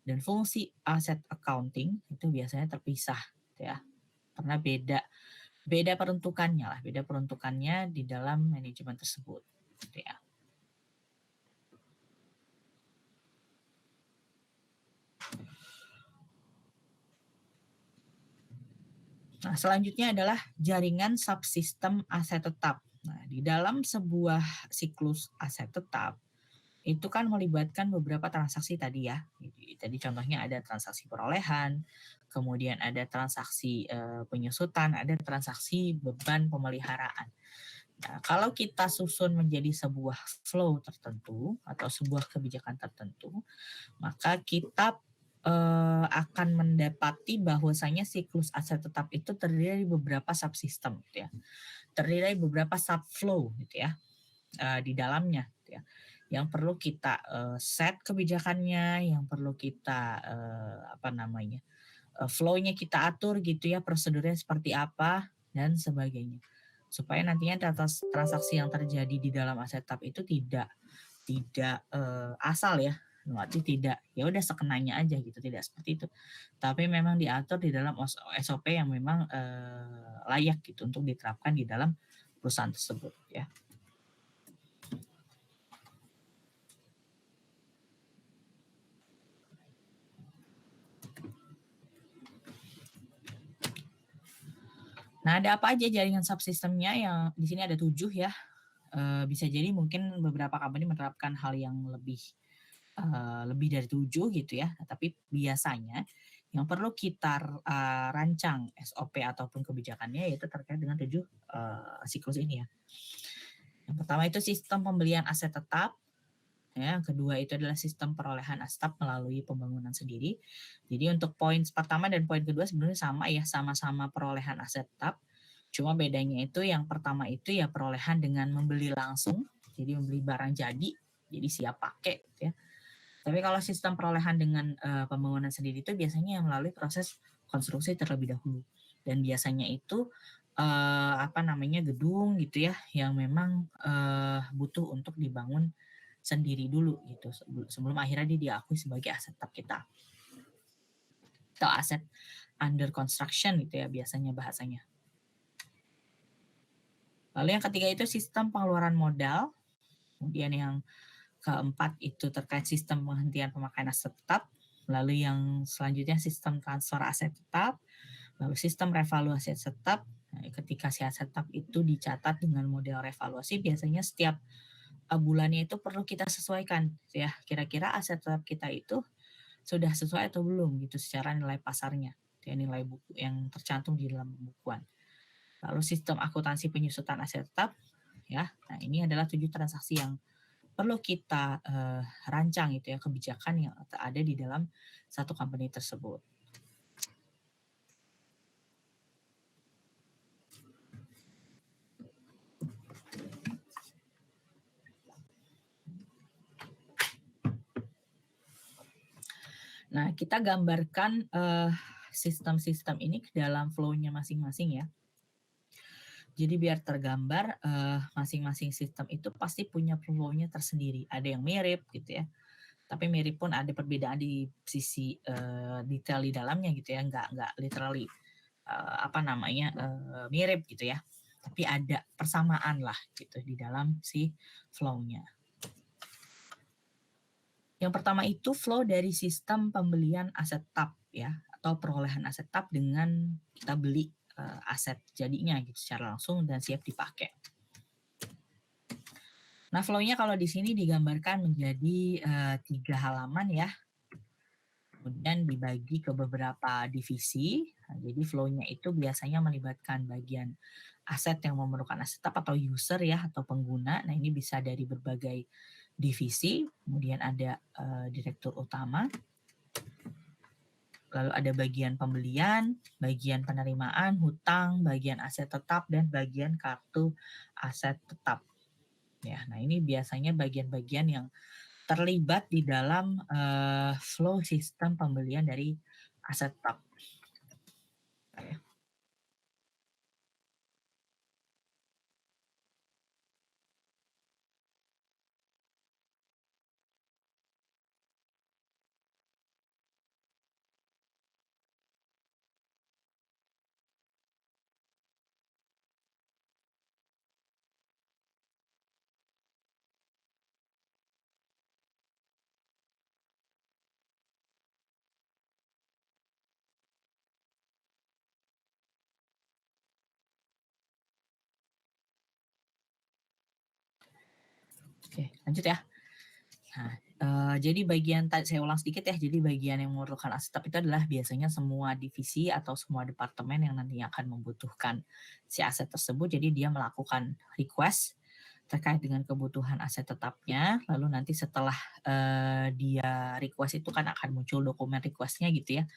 dan fungsi aset accounting itu biasanya terpisah ya. Karena beda peruntukannya di dalam manajemen tersebut gitu ya. Nah, selanjutnya adalah jaringan subsistem aset tetap. Nah, di dalam sebuah siklus aset tetap, itu kan melibatkan beberapa transaksi tadi ya. Jadi, tadi contohnya ada transaksi perolehan, kemudian ada transaksi penyusutan, ada transaksi beban pemeliharaan. Nah, kalau kita susun menjadi sebuah flow tertentu atau sebuah kebijakan tertentu, maka kita akan mendapati bahwasanya siklus aset tetap itu terdiri dari beberapa subsistem gitu ya. Terdiri dari beberapa subflow gitu ya di dalamnya gitu ya. Yang perlu kita set kebijakannya, yang perlu kita flow-nya kita atur gitu ya, prosedurnya seperti apa dan sebagainya. supaya nantinya transaksi yang terjadi di dalam aset tetap itu tidak asal ya, berarti tidak ya udah sekenanya aja gitu, tidak seperti itu, tapi memang diatur di dalam SOP yang memang layak gitu untuk diterapkan di dalam perusahaan tersebut ya. Nah, ada apa aja jaringan subsistemnya? Yang di sini ada 7 ya. Bisa jadi mungkin beberapa company menerapkan hal yang lebih dari 7 gitu ya. Tapi biasanya yang perlu kita rancang SOP ataupun kebijakannya yaitu terkait dengan 7 siklus ini ya. Yang pertama itu sistem pembelian aset tetap. Ya, yang kedua itu adalah sistem perolehan aset tetap melalui pembangunan sendiri. Jadi untuk poin pertama dan poin kedua sebenarnya sama ya, sama-sama perolehan aset tetap. Cuma bedanya itu yang pertama itu ya perolehan dengan membeli langsung, jadi membeli barang jadi siap pakai gitu ya. Tapi kalau sistem perolehan dengan pembangunan sendiri itu biasanya melalui proses konstruksi terlebih dahulu. Dan biasanya itu gedung gitu ya yang memang butuh untuk dibangun sendiri dulu gitu sebelum akhirnya dia diakui sebagai aset tetap kita atau aset under construction gitu ya biasanya bahasanya. Lalu yang ketiga itu sistem pengeluaran modal. Kemudian yang keempat itu terkait sistem penghentian pemakaian aset tetap. Lalu yang selanjutnya sistem transfer aset tetap. Lalu sistem revaluasi aset tetap. Nah, ketika si aset tetap itu dicatat dengan model revaluasi biasanya setiap bulannya itu perlu kita sesuaikan ya, kira-kira aset tetap kita itu sudah sesuai atau belum gitu secara nilai pasarnya, ya, nilai buku yang tercantum di dalam bukuan. Lalu sistem akuntansi penyusutan aset tetap ya. Nah, ini adalah 7 transaksi yang perlu kita rancang itu ya, kebijakan yang ada di dalam satu company tersebut. Nah, kita gambarkan sistem-sistem ini ke dalam flow-nya masing-masing ya. Jadi biar tergambar masing-masing sistem itu pasti punya flow-nya tersendiri. Ada yang mirip gitu ya. Tapi mirip pun ada perbedaan di sisi detail di dalamnya gitu ya. Nggak literally mirip gitu ya. Tapi ada persamaan lah gitu di dalam si flow-nya. Yang pertama itu flow dari sistem pembelian aset tetap ya, atau perolehan aset tetap dengan kita beli aset jadinya gitu secara langsung dan siap dipakai. Nah, flow-nya kalau di sini digambarkan menjadi 3 halaman ya. Kemudian dibagi ke beberapa divisi. Nah, jadi flow-nya itu biasanya melibatkan bagian aset yang memerlukan aset tetap atau user ya, atau pengguna. Nah, ini bisa dari berbagai divisi, kemudian ada direktur utama, lalu ada bagian pembelian, bagian penerimaan, hutang, bagian aset tetap, dan bagian kartu aset tetap. Ya, nah ini biasanya bagian-bagian yang terlibat di dalam flow sistem pembelian dari aset tetap. Oke, lanjut ya. Nah, jadi bagian tadi saya ulang sedikit ya. Jadi bagian yang memerlukan aset tetap itu adalah biasanya semua divisi atau semua departemen yang nantinya akan membutuhkan si aset tersebut. Jadi dia melakukan request terkait dengan kebutuhan aset tetapnya. Lalu nanti setelah dia request itu kan akan muncul dokumen requestnya gitu ya.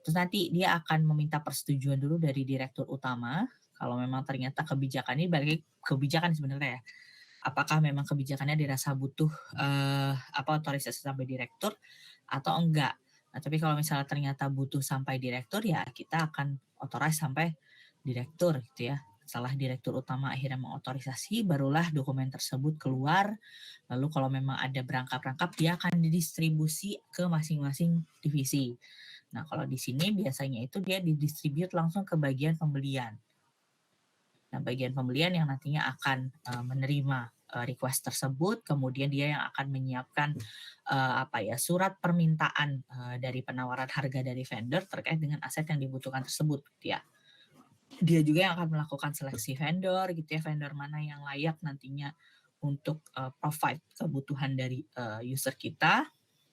Terus nanti dia akan meminta persetujuan dulu dari direktur utama. Kalau memang ternyata kebijakan ini balik kebijakan sebenarnya ya. Apakah memang kebijakannya dirasa butuh otorisasi sampai direktur atau enggak. Nah, tapi kalau misalnya ternyata butuh sampai direktur ya kita akan otorisasi sampai direktur gitu ya. setelah direktur utama akhirnya mengotorisasi, barulah dokumen tersebut keluar. Lalu kalau memang ada berangkap-rangkap, dia akan didistribusi ke masing-masing divisi. Nah, kalau di sini biasanya itu dia didistribute langsung ke bagian pembelian. Nah, bagian pembelian yang nantinya akan menerima request tersebut, kemudian dia yang akan menyiapkan surat permintaan dari penawaran harga dari vendor terkait dengan aset yang dibutuhkan tersebut, gitu ya. Dia juga yang akan melakukan seleksi vendor, gitu ya, vendor mana yang layak nantinya untuk provide kebutuhan dari user kita.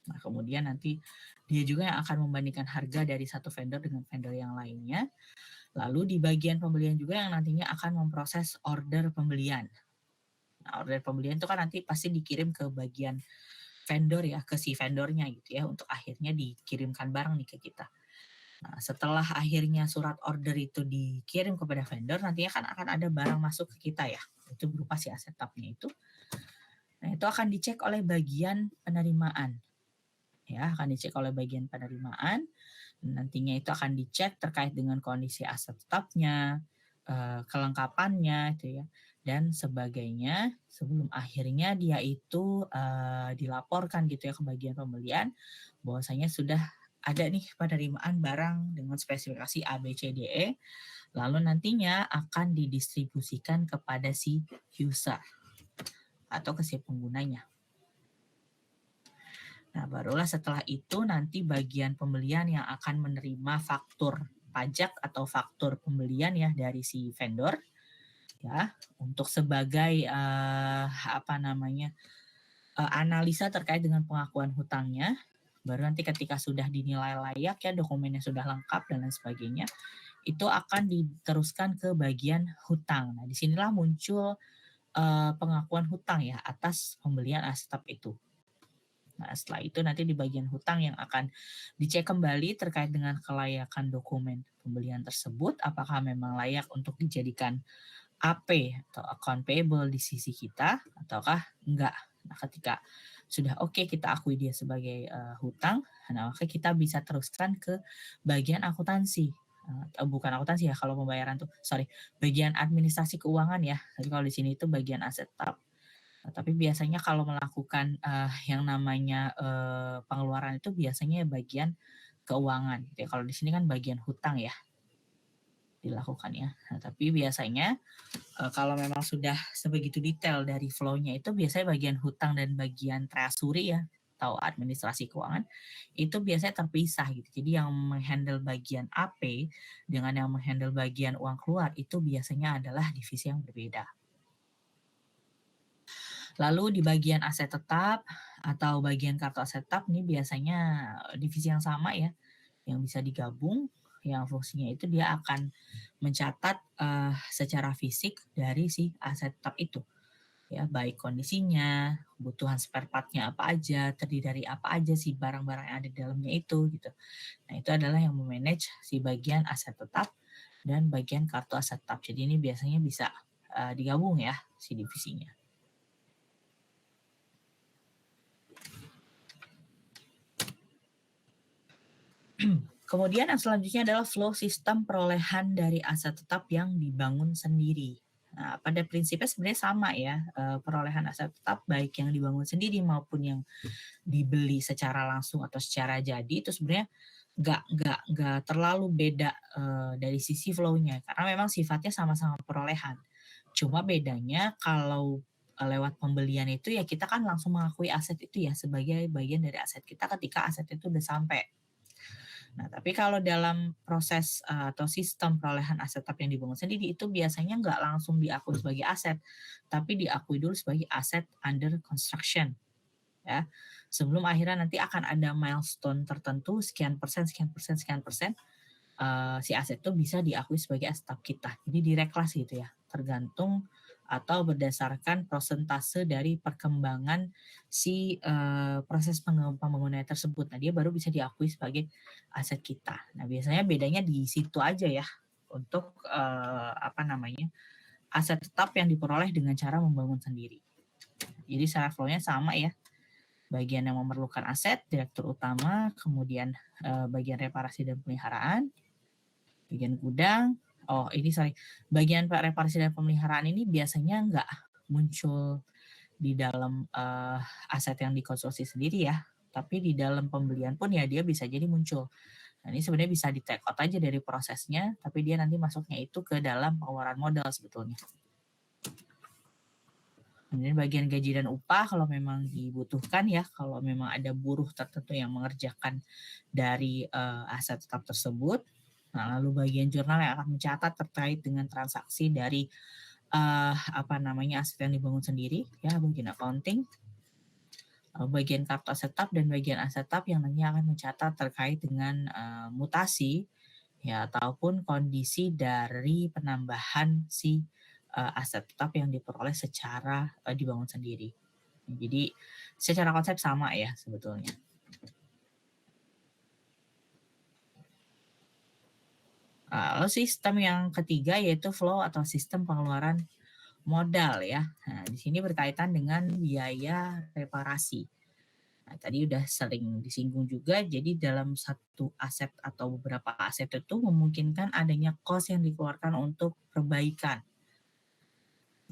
Nah, kemudian nanti dia juga yang akan membandingkan harga dari satu vendor dengan vendor yang lainnya. Lalu di bagian pembelian juga yang nantinya akan memproses order pembelian. Nah, order pembelian itu kan nanti pasti dikirim ke bagian vendor ya, ke si vendornya gitu ya, untuk akhirnya dikirimkan barang nih ke kita. Nah, setelah akhirnya surat order itu dikirim kepada vendor, nantinya kan akan ada barang masuk ke kita ya. Itu berupa si aset tab-nya itu. Nah, itu akan dicek oleh bagian penerimaan. Ya, akan dicek oleh bagian penerimaan. Nantinya itu akan dicek terkait dengan kondisi aset tab-nya, kelengkapannya itu ya, dan sebagainya sebelum akhirnya dia itu dilaporkan gitu ya ke bagian pembelian bahwasanya sudah ada nih penerimaan barang dengan spesifikasi A, B, C, D, E, lalu nantinya akan didistribusikan kepada si user atau ke si penggunanya. Nah, barulah setelah itu nanti bagian pembelian yang akan menerima faktur pajak atau faktur pembelian ya dari si vendor ya untuk sebagai analisa terkait dengan pengakuan hutangnya. Baru nanti ketika sudah dinilai layak ya, dokumennya sudah lengkap dan lain sebagainya, itu akan diteruskan ke bagian hutang. Nah, disinilah muncul pengakuan hutang ya atas pembelian aset tab itu. Nah, setelah itu nanti di bagian hutang yang akan dicek kembali terkait dengan kelayakan dokumen pembelian tersebut, apakah memang layak untuk dijadikan AP atau account payable di sisi kita, ataukah enggak. Nah, ketika sudah oke kita akui dia sebagai hutang, nah maka kita bisa teruskan ke bagian akuntansi. Bukan akuntansi ya, kalau pembayaran tuh, bagian administrasi keuangan ya. Jadi kalau di sini itu bagian aset tab. Nah, tapi biasanya kalau melakukan yang namanya pengeluaran itu biasanya bagian keuangan. Ya, kalau di sini kan bagian hutang ya dilakukan ya. Nah, tapi biasanya kalau memang sudah sebegitu detail dari flow-nya itu biasanya bagian hutang dan bagian treasury ya atau administrasi keuangan itu biasanya terpisah gitu. Jadi yang menghandle bagian AP dengan yang menghandle bagian uang keluar itu biasanya adalah divisi yang berbeda. Lalu di bagian aset tetap atau bagian kartu aset tetap ini biasanya divisi yang sama ya, yang bisa digabung, yang fungsinya itu dia akan mencatat secara fisik dari si aset tetap itu. Ya, baik kondisinya, kebutuhan spare part-nya apa aja, terdiri dari apa aja sih barang-barang yang ada di dalamnya itu gitu. Nah, itu adalah yang memanage si bagian aset tetap dan bagian kartu aset tetap. Jadi ini biasanya bisa digabung ya si divisinya. Kemudian yang selanjutnya adalah flow sistem perolehan dari aset tetap yang dibangun sendiri. Nah, pada prinsipnya sebenarnya sama ya, perolehan aset tetap baik yang dibangun sendiri maupun yang dibeli secara langsung atau secara jadi itu sebenarnya nggak terlalu beda dari sisi flow-nya karena memang sifatnya sama-sama perolehan. Cuma bedanya kalau lewat pembelian itu ya kita kan langsung mengakui aset itu ya sebagai bagian dari aset kita ketika aset itu udah sampai. Nah, tapi kalau dalam proses atau sistem perolehan aset tetap yang dibangun sendiri itu biasanya nggak langsung diakui sebagai aset, tapi diakui dulu sebagai aset under construction. Ya, sebelum akhirnya nanti akan ada milestone tertentu sekian persen, si aset itu bisa diakui sebagai aset tetap kita. Jadi direklas gitu ya, tergantung atau berdasarkan persentase dari perkembangan si proses pembangunannya tersebut. Nah, dia baru bisa diakui sebagai aset kita. Nah, biasanya bedanya di situ aja ya untuk aset tetap yang diperoleh dengan cara membangun sendiri. Jadi secara flow-nya sama ya. Bagian yang memerlukan aset, direktur utama, kemudian bagian reparasi dan pemeliharaan, bagian gudang, Oh, ini sorry. Bagian reparasi dan pemeliharaan ini biasanya nggak muncul di dalam aset yang dikonsumsi sendiri ya, tapi di dalam pembelian pun ya dia bisa jadi muncul. Nah, ini sebenarnya bisa di take out aja dari prosesnya, tapi dia nanti masuknya itu ke dalam pengeluaran modal sebetulnya. Kemudian bagian gaji dan upah kalau memang dibutuhkan ya, kalau memang ada buruh tertentu yang mengerjakan dari aset tetap tersebut. Nah, lalu bagian jurnal yang akan mencatat terkait dengan transaksi dari aset yang dibangun sendiri ya, bagian accounting. Bagian kartu aset tetap dan bagian aset tetap yang nantinya akan mencatat terkait dengan mutasi ya ataupun kondisi dari penambahan si aset tetap yang diperoleh secara dibangun sendiri. Jadi secara konsep sama ya sebetulnya. Lalu sistem yang ketiga yaitu flow atau sistem pengeluaran modal ya. Nah, di sini berkaitan dengan biaya reparasi. Nah, tadi udah sering disinggung juga, jadi dalam satu aset atau beberapa aset itu memungkinkan adanya cost yang dikeluarkan untuk perbaikan.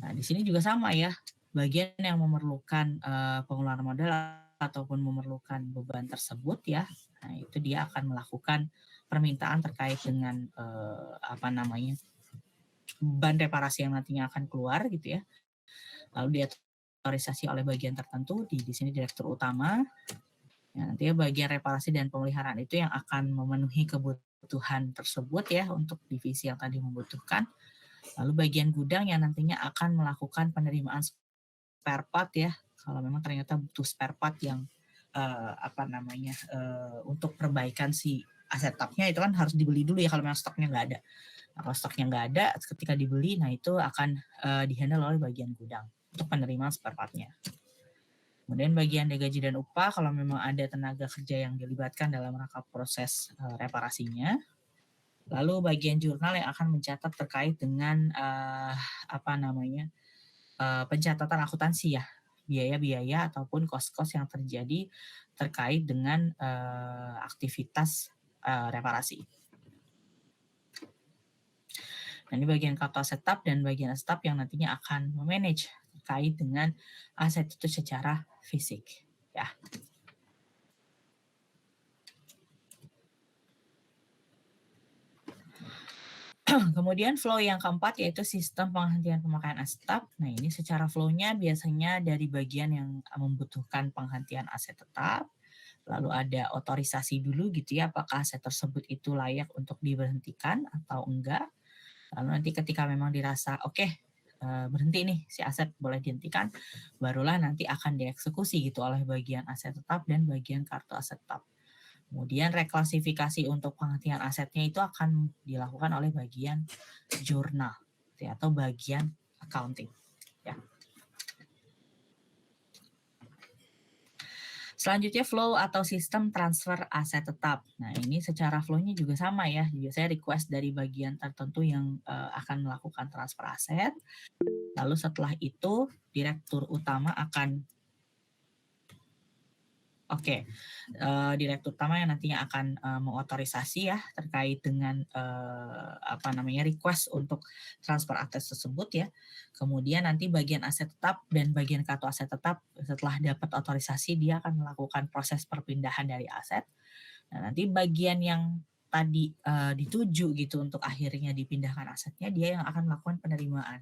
Nah, di sini juga sama ya, bagian yang memerlukan pengeluaran modal ataupun memerlukan beban tersebut ya, nah itu dia akan melakukan permintaan terkait dengan beban reparasi yang nantinya akan keluar gitu ya. Lalu diautorisasi oleh bagian tertentu di sini direktur utama. Ya, nantinya bagian reparasi dan pemeliharaan itu yang akan memenuhi kebutuhan tersebut ya untuk divisi yang tadi membutuhkan. Lalu bagian gudang yang nantinya akan melakukan penerimaan spare part ya. Kalau memang ternyata butuh spare part yang untuk perbaikan si aset tetapnya itu kan harus dibeli dulu ya kalau memang stoknya nggak ada. Nah, kalau stoknya nggak ada, ketika dibeli, nah itu akan dihandle oleh bagian gudang untuk penerimaan spare partnya. Kemudian bagian gaji dan upah kalau memang ada tenaga kerja yang dilibatkan dalam rangka proses reparasinya. Lalu bagian jurnal yang akan mencatat terkait dengan pencatatan akuntansi ya, biaya-biaya ataupun kos-kos yang terjadi terkait dengan aktivitas reparasi. Nah, ini bagian kartu aset tetap dan bagian aset tetap yang nantinya akan memanage terkait dengan aset itu secara fisik ya. Kemudian flow yang keempat yaitu sistem penghentian pemakaian aset tetap. Nah, ini secara flow-nya biasanya dari bagian yang membutuhkan penghentian aset tetap, lalu ada otorisasi dulu gitu ya, apakah aset tersebut itu layak untuk diberhentikan atau enggak. Lalu nanti ketika memang dirasa oke, berhenti nih si aset boleh dihentikan, barulah nanti akan dieksekusi gitu oleh bagian aset tetap dan bagian kartu aset tetap. Kemudian reklasifikasi untuk penghentian asetnya itu akan dilakukan oleh bagian jurnal ya, atau bagian accounting ya. Selanjutnya flow atau sistem transfer aset tetap. Nah, ini secara flow-nya juga sama ya. Biasanya request dari bagian tertentu yang akan melakukan transfer aset. Lalu setelah itu direktur utama akan direktur utama yang nantinya akan mengotorisasi ya terkait dengan request untuk transfer aset tersebut ya. Kemudian nanti bagian aset tetap dan bagian kartu aset tetap setelah dapat otorisasi dia akan melakukan proses perpindahan dari aset. Nah, nanti bagian yang tadi dituju gitu untuk akhirnya dipindahkan asetnya dia yang akan melakukan penerimaan.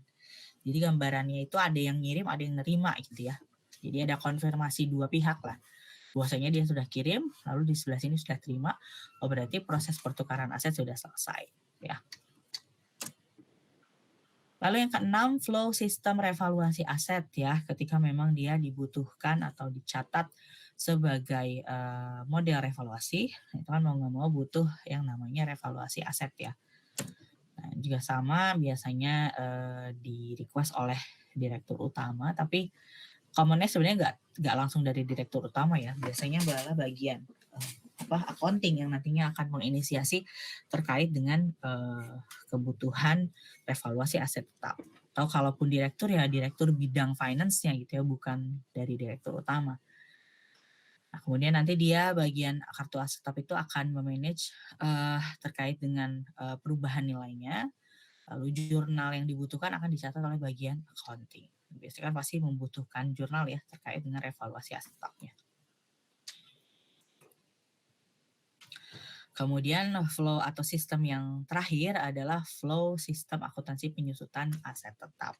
Jadi gambarannya itu ada yang ngirim, ada yang nerima gitu ya. Jadi ada konfirmasi dua pihak lah. Bahwasanya dia sudah kirim, lalu di sebelah sini sudah terima, berarti proses pertukaran aset sudah selesai. Ya. Lalu yang keenam, flow sistem revaluasi aset ya, ketika memang dia dibutuhkan atau dicatat sebagai model revaluasi, itu kan mau nggak mau butuh yang namanya revaluasi aset ya. Nah, juga sama biasanya di request oleh direktur utama, tapi commonnya sebenarnya nggak langsung dari direktur utama ya, biasanya adalah bagian accounting yang nantinya akan menginisiasi terkait dengan kebutuhan revaluasi aset tetap. Atau kalaupun direktur ya direktur bidang finance-nya gitu ya, bukan dari direktur utama. Nah, kemudian nanti dia bagian kartu aset tetap itu akan memanage terkait dengan perubahan nilainya. Lalu jurnal yang dibutuhkan akan dicatat oleh bagian accounting. Biasanya kan pasti membutuhkan jurnal ya terkait dengan evaluasi aset tetapnya. Kemudian flow atau sistem yang terakhir adalah flow sistem akuntansi penyusutan aset tetap.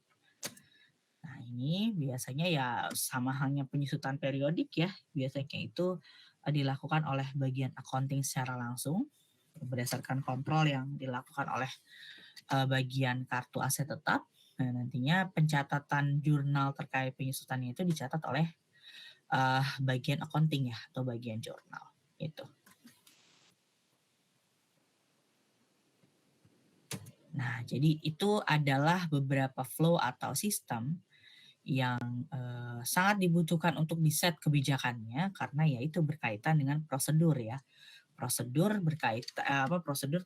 Nah ini biasanya ya sama halnya penyusutan periodik ya, biasanya itu dilakukan oleh bagian accounting secara langsung berdasarkan kontrol yang dilakukan oleh bagian kartu aset tetap. Nah nantinya pencatatan jurnal terkait penyusutannya itu dicatat oleh bagian accounting ya atau bagian jurnal itu. Nah, jadi itu adalah beberapa flow atau sistem yang sangat dibutuhkan untuk di-set kebijakannya karena ya itu berkaitan dengan prosedur ya. Prosedur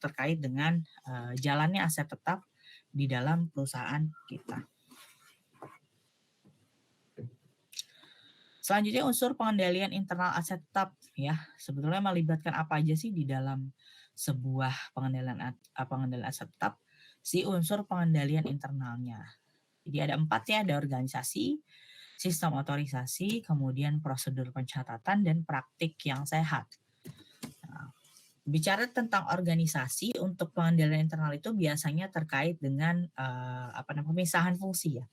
terkait dengan jalannya aset tetap di dalam perusahaan kita. Selanjutnya unsur pengendalian internal aset tetap ya. Sebetulnya melibatkan apa aja sih di dalam sebuah pengendalian aset tetap? Si unsur pengendalian internalnya. Jadi ada 4 ya, ada organisasi, sistem otorisasi, kemudian prosedur pencatatan, dan praktik yang sehat. Nah, bicara tentang organisasi, untuk pengendalian internal itu biasanya terkait dengan pemisahan fungsi ya.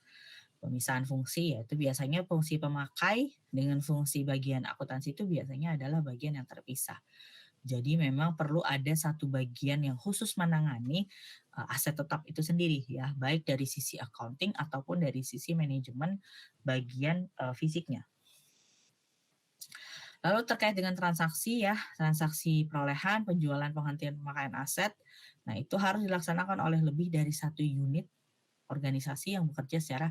Pemisahan fungsi yaitu biasanya fungsi pemakai dengan fungsi bagian akuntansi itu biasanya adalah bagian yang terpisah. Jadi memang perlu ada satu bagian yang khusus menangani aset tetap itu sendiri ya, baik dari sisi accounting ataupun dari sisi manajemen bagian fisiknya. Lalu terkait dengan transaksi ya, transaksi perolehan, penjualan, penghentian pemakaian aset, nah itu harus dilaksanakan oleh lebih dari satu unit organisasi yang bekerja secara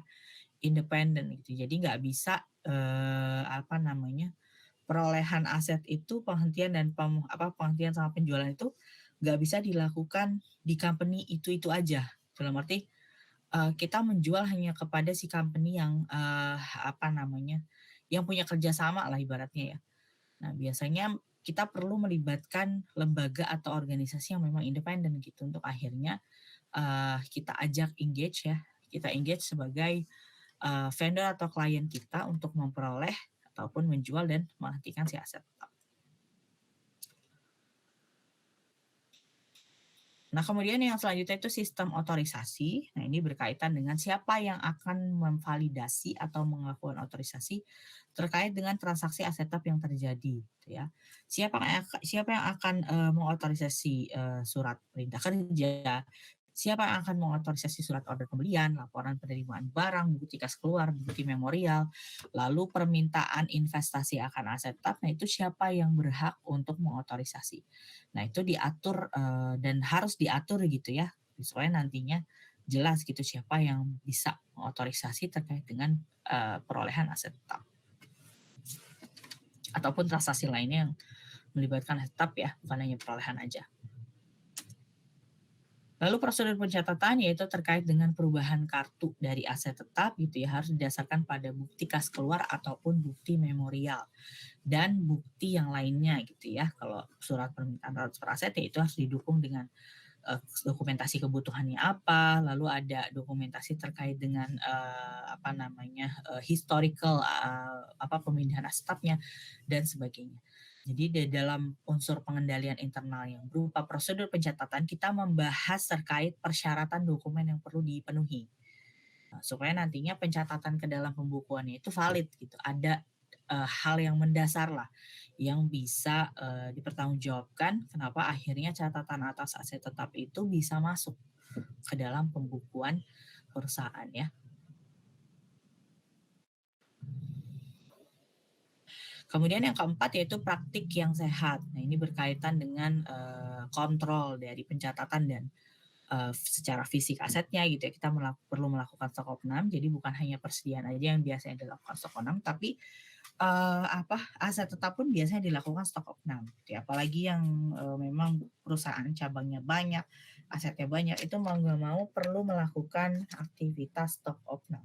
independen gitu. Jadi nggak bisa perolehan aset itu penghentian dan penghentian sama penjualan itu nggak bisa dilakukan di company itu aja. Dalam arti kita menjual hanya kepada si company yang yang punya kerjasama lah ibaratnya ya. Nah biasanya kita perlu melibatkan lembaga atau organisasi yang memang independen gitu untuk akhirnya kita ajak engage ya, kita engage sebagai vendor atau klien kita untuk memperoleh ataupun menjual dan menghentikan si aset tetap. Nah, kemudian yang selanjutnya itu sistem otorisasi. Nah, ini berkaitan dengan siapa yang akan memvalidasi atau melakukan otorisasi terkait dengan transaksi aset tetap yang terjadi, gitu ya. Siapa yang akan mengotorisasi surat perintah kerja, siapa yang akan mengotorisasi surat order pembelian, laporan penerimaan barang, bukti kas keluar, bukti memorial, lalu permintaan investasi akan aset tetap, nah itu siapa yang berhak untuk mengotorisasi. Nah itu diatur dan harus diatur gitu ya, supaya nantinya jelas gitu siapa yang bisa mengotorisasi terkait dengan perolehan aset tetap. Ataupun transaksi lainnya yang melibatkan aset tetap ya, bukan hanya perolehan aja. Lalu prosedur pencatatan yaitu terkait dengan perubahan kartu dari aset tetap gitu ya, harus didasarkan pada bukti kas keluar ataupun bukti memorial dan bukti yang lainnya gitu ya. Kalau surat permintaan transfer aset ya itu harus didukung dengan dokumentasi kebutuhannya apa, lalu ada dokumentasi terkait dengan historical pemindahan asetnya dan sebagainya. Jadi di dalam unsur pengendalian internal yang berupa prosedur pencatatan, kita membahas terkait persyaratan dokumen yang perlu dipenuhi. Nah, supaya nantinya pencatatan ke dalam pembukuannya itu valid gitu. Ada hal yang mendasar lah yang bisa dipertanggungjawabkan kenapa akhirnya catatan atas aset tetap itu bisa masuk ke dalam pembukuan perusahaan ya. Kemudian yang keempat yaitu praktik yang sehat. Nah, ini berkaitan dengan kontrol dari pencatatan dan secara fisik asetnya gitu ya. Kita perlu melakukan stock opnam. Jadi bukan hanya persediaan aja yang biasanya dilakukan stock opnam, tapi aset tetap pun biasanya dilakukan stock opnam. Gitu ya. Apalagi yang memang perusahaan cabangnya banyak, asetnya banyak, itu mau nggak mau perlu melakukan aktivitas stock opnam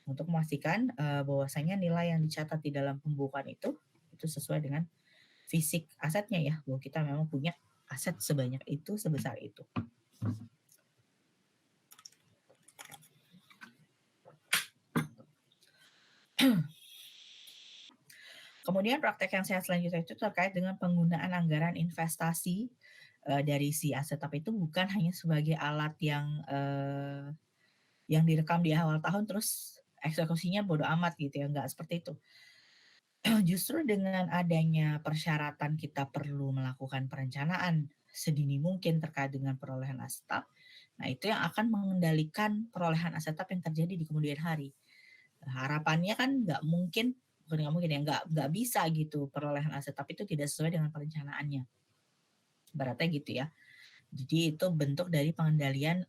untuk memastikan bahwasanya nilai yang dicatat di dalam pembukuan itu sesuai dengan fisik asetnya ya, bahwa kita memang punya aset sebanyak itu, sebesar itu. Kemudian praktek yang sehat selanjutnya itu terkait dengan penggunaan anggaran investasi dari si aset TAP itu bukan hanya sebagai alat yang direkam di awal tahun terus eksekusinya bodo amat gitu ya, nggak seperti itu. Justru dengan adanya persyaratan kita perlu melakukan perencanaan sedini mungkin terkait dengan perolehan aset TAP, nah itu yang akan mengendalikan perolehan aset TAP yang terjadi di kemudian hari. Harapannya kan nggak mungkin, bukan nggak mungkin ya, nggak bisa gitu perolehan aset TAP itu tidak sesuai dengan perencanaannya. Berarti gitu ya. Jadi itu bentuk dari pengendalian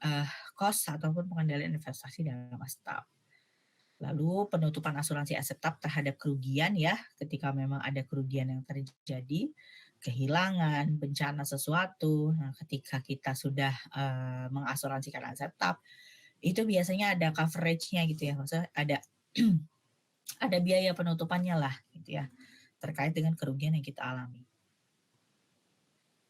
cost ataupun pengendalian investasi dalam aset TAP. Lalu penutupan asuransi aset TAP terhadap kerugian ya, ketika memang ada kerugian yang terjadi, kehilangan, bencana sesuatu. Nah, ketika kita sudah mengasuransikan aset TAP, itu biasanya ada coverage-nya gitu ya, maksudnya ada ada biaya penutupannya lah gitu ya, terkait dengan kerugian yang kita alami.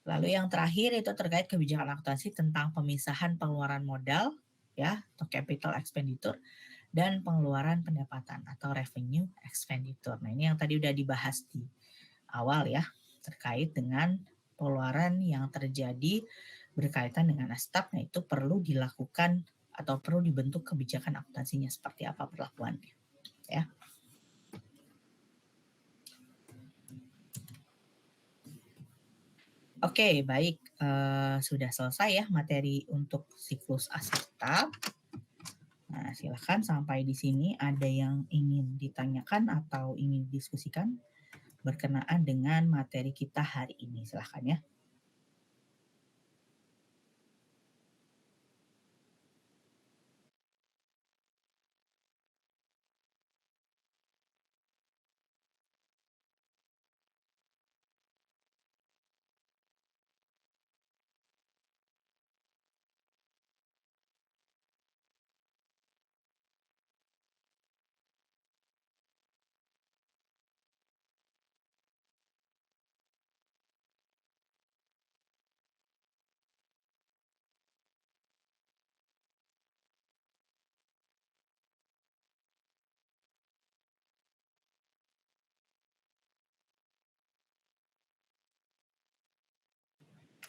Lalu yang terakhir itu terkait kebijakan akuntansi tentang pemisahan pengeluaran modal ya atau capital expenditure dan pengeluaran pendapatan atau revenue expenditure. Nah, ini yang tadi udah dibahas di awal ya, terkait dengan pengeluaran yang terjadi berkaitan dengan aset TAP. Nah, itu perlu dilakukan atau perlu dibentuk kebijakan akuntansinya seperti apa perlakuannya ya. Oke, baik. Sudah selesai ya materi untuk siklus aset TAP. Nah, silakan sampai di sini ada yang ingin ditanyakan atau ingin didiskusikan berkenaan dengan materi kita hari ini. Silakan ya.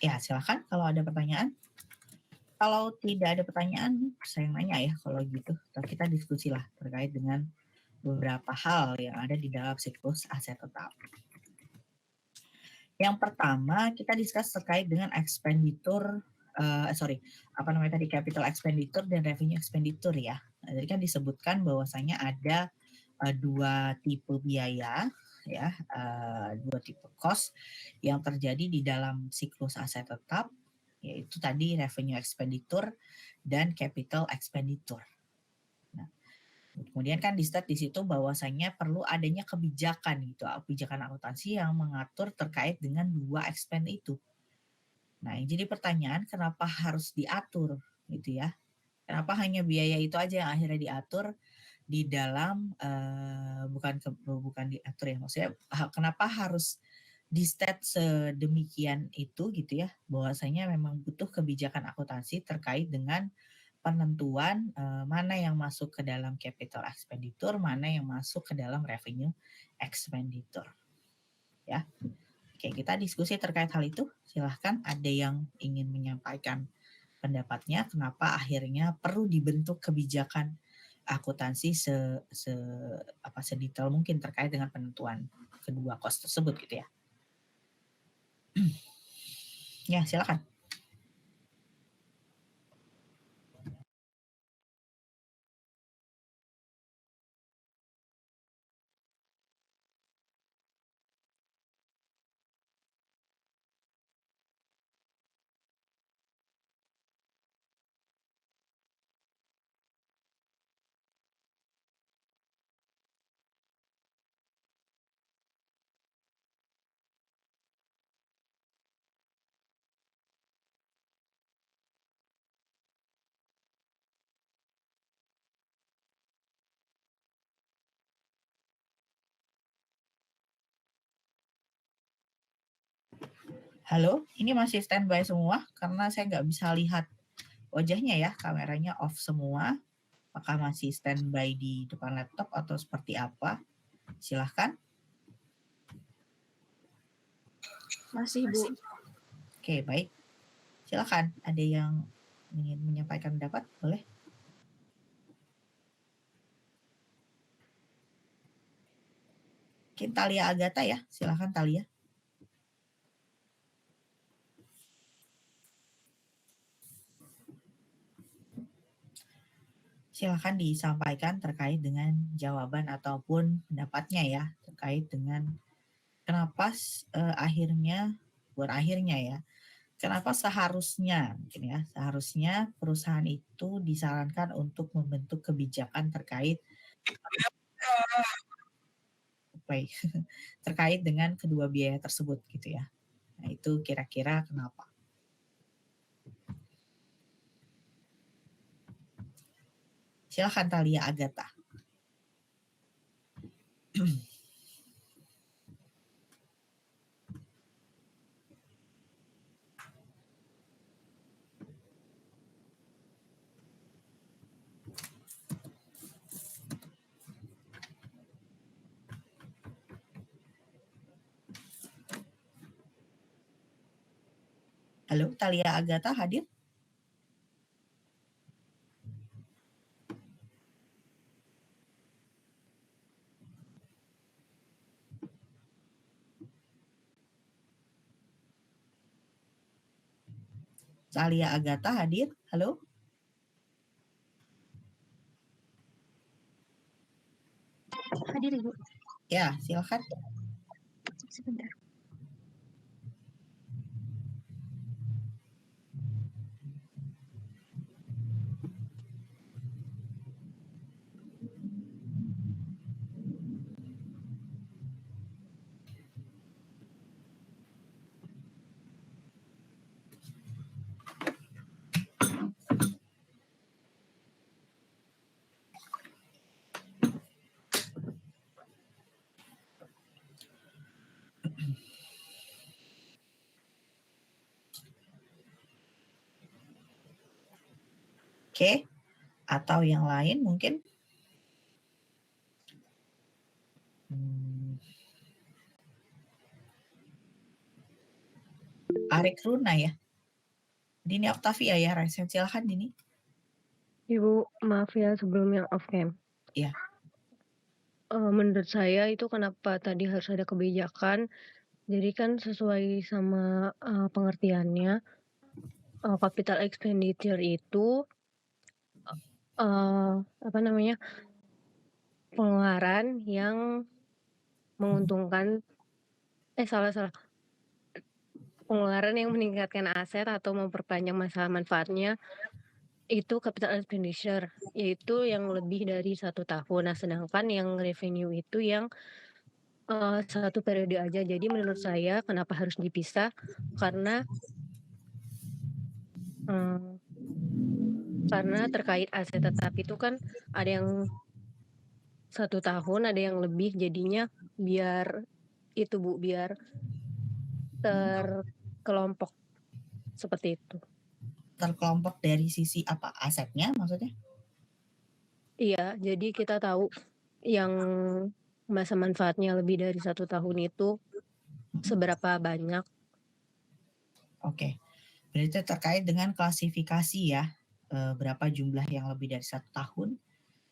Ya, silakan kalau ada pertanyaan. Kalau tidak ada pertanyaan, saya yang nanya ya kalau gitu. Kita diskusi lah terkait dengan beberapa hal yang ada di dalam siklus aset tetap. Yang pertama kita discuss terkait dengan expenditure, capital expenditure dan revenue expenditure ya. Nah, tadi kan disebutkan bahwasanya ada dua tipe biaya ya, dua tipe cost yang terjadi di dalam siklus aset tetap, yaitu tadi revenue expenditure dan capital expenditure. Nah, kemudian kan di start di situ bahwasanya perlu adanya kebijakan gitu, kebijakan akuntansi yang mengatur terkait dengan dua expense itu. Nah, yang jadi pertanyaan kenapa harus diatur gitu ya? Kenapa hanya biaya itu aja yang akhirnya diatur di dalam bukan diatur ya, maksudnya kenapa harus di state sedemikian itu gitu ya, bahwasanya memang butuh kebijakan akuntansi terkait dengan penentuan mana yang masuk ke dalam capital expenditure, mana yang masuk ke dalam revenue expenditure. Ya. Oke, kita diskusi terkait hal itu. Silahkan ada yang ingin menyampaikan pendapatnya kenapa akhirnya perlu dibentuk kebijakan akuntansi sedetail mungkin terkait dengan penentuan kedua cost tersebut gitu ya. Ya, silakan. Halo, ini masih standby semua karena saya nggak bisa lihat wajahnya ya, kameranya off semua. Apakah masih standby di depan laptop atau seperti apa? Silahkan. Masih, Bu. Oke, baik. Silahkan. Ada yang ingin menyampaikan pendapat? Boleh. Mungkin Thalia Agatha ya. Silahkan Thalia. Silahkan disampaikan terkait dengan jawaban ataupun pendapatnya ya. Terkait dengan kenapa akhirnya, bukan akhirnya ya, kenapa seharusnya mungkin ya, seharusnya perusahaan itu disarankan untuk membentuk kebijakan terkait terkait dengan kedua biaya tersebut gitu ya. Nah, itu kira-kira kenapa? Silahkan Thalia Agatha. Halo, Thalia Agatha hadir? Thalia Agatha hadir? Halo? Hadir, Ibu. Ya, silakan. Sebentar. Oke, atau yang lain mungkin? Arik Runa ya? Dini Octavia ya, Resen. Silahkan Dini. Ibu, maaf ya sebelum yang off cam. Iya. Menurut saya itu kenapa tadi harus ada kebijakan, jadi kan sesuai sama pengertiannya, capital expenditure itu pengeluaran yang menguntungkan, salah. Pengeluaran yang meningkatkan aset atau memperpanjang masa manfaatnya itu capital expenditure, yaitu yang lebih dari 1 tahun. Nah, sedangkan yang revenue itu yang 1 periode aja. Jadi menurut saya kenapa harus dipisah, karena terkait aset tetap itu kan ada yang 1 tahun, ada yang lebih, jadinya biar itu Bu, biar terkelompok seperti itu. Terkelompok dari sisi apa? Asetnya maksudnya? Iya, jadi kita tahu yang masa manfaatnya lebih dari 1 tahun itu seberapa banyak. Oke. Berarti terkait dengan klasifikasi ya, berapa jumlah yang lebih dari 1 tahun,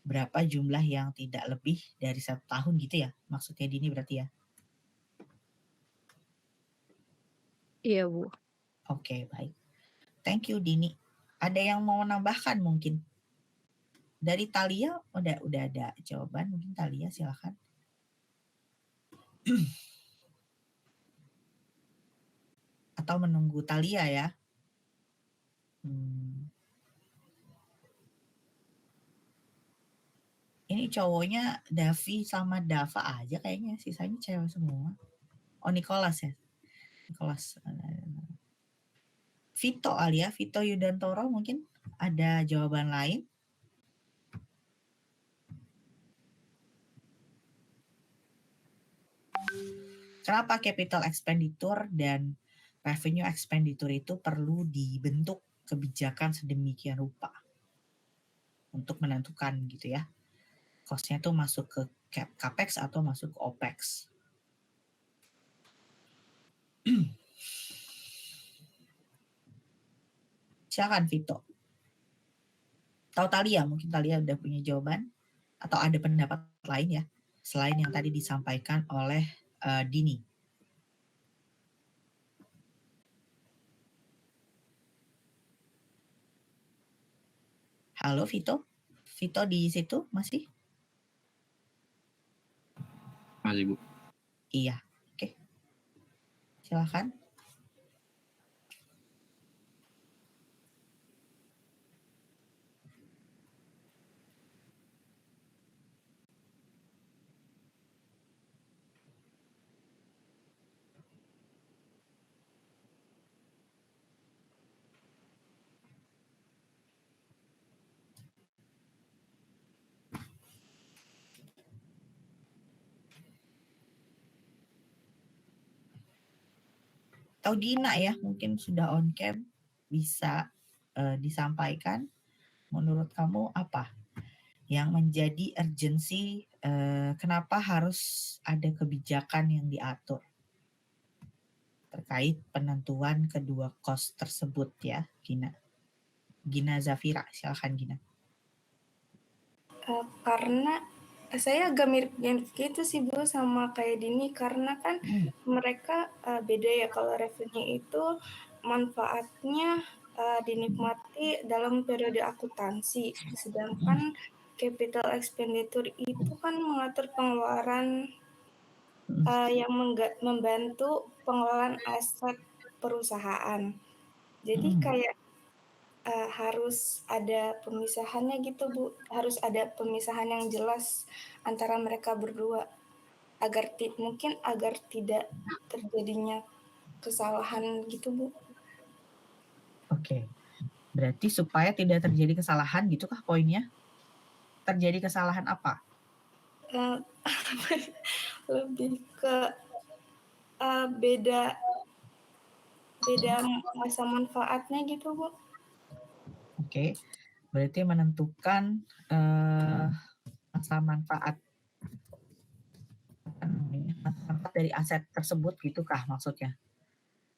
berapa jumlah yang tidak lebih dari 1 tahun gitu ya? Maksudnya Dini berarti ya? Iya, Bu. Oke, baik. Thank you Dini. Ada yang mau menambahkan mungkin? Dari Thalia udah ada jawaban, mungkin Thalia silakan. Atau menunggu Thalia ya. Ini cowoknya Davi sama Dava aja kayaknya, sisanya cewek semua. Oh, Nicholas ya. Nicholas. Vito Alia, Vito Yudantoro mungkin ada jawaban lain. Kenapa capital expenditure dan revenue expenditure itu perlu dibentuk kebijakan sedemikian rupa? untuk menentukan gitu ya. Cost-nya tuh masuk ke CAPEX atau masuk ke OPEX. Silakan Vito. Tahu Talia, mungkin Talia udah punya jawaban atau ada pendapat lain ya selain yang tadi disampaikan oleh Dini. Halo Vito, Vito di situ masih? Masih, Bu. Iya, oke. Silakan. Atau Dina ya, mungkin sudah on cam, bisa disampaikan menurut kamu apa yang menjadi urgensi, kenapa harus ada kebijakan yang diatur terkait penentuan kedua cost tersebut ya, Gina. Gina Zafira, silakan Gina. Karena saya agak mirip gitu sih Bu sama kayak Dini, karena kan mereka beda ya. Kalau revenue itu manfaatnya dinikmati dalam periode akuntansi, sedangkan capital expenditure itu kan mengatur pengeluaran yang membantu pengelolaan aset perusahaan. Jadi kayak harus ada pemisahannya gitu Bu, harus ada pemisahan yang jelas antara mereka berdua agar mungkin agar tidak terjadinya kesalahan gitu Bu. Oke, berarti supaya tidak terjadi kesalahan gitukah poinnya? Terjadi kesalahan apa? Lebih ke beda masa manfaatnya gitu Bu. Oke, berarti menentukan masa manfaat dari aset tersebut gitukah maksudnya?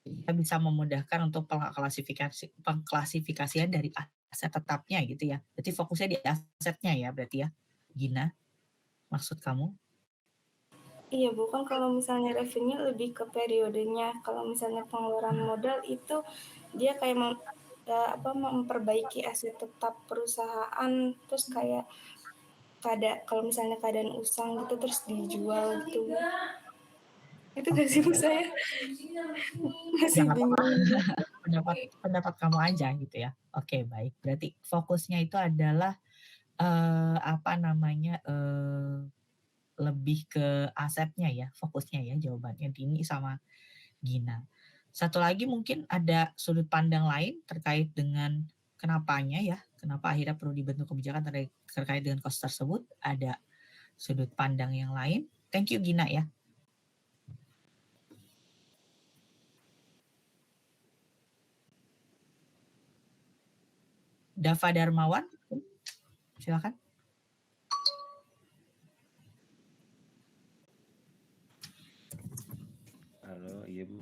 Kita bisa memudahkan untuk pengklasifikasian dari aset tetapnya gitu ya. Berarti fokusnya di asetnya ya berarti ya, Gina, maksud kamu? Iya Bu, kan kalau misalnya revenue lebih ke periodenya, kalau misalnya pengeluaran modal itu dia kayak memperbaiki aset tetap perusahaan, terus kayak kalau misalnya keadaan usang gitu terus dijual gitu. Itu gak sih Bu, saya masih bingung. pendapat kamu aja gitu ya. Oke, baik. Berarti fokusnya itu adalah lebih ke asetnya ya, fokusnya ya jawabannya Dini sama Gina. Satu lagi mungkin ada sudut pandang lain terkait dengan kenapanya ya, kenapa akhirnya perlu dibentuk kebijakan terkait dengan cost tersebut. Ada sudut pandang yang lain. Thank you Gina ya. Dava Darmawan, silakan. Halo, iya Bu.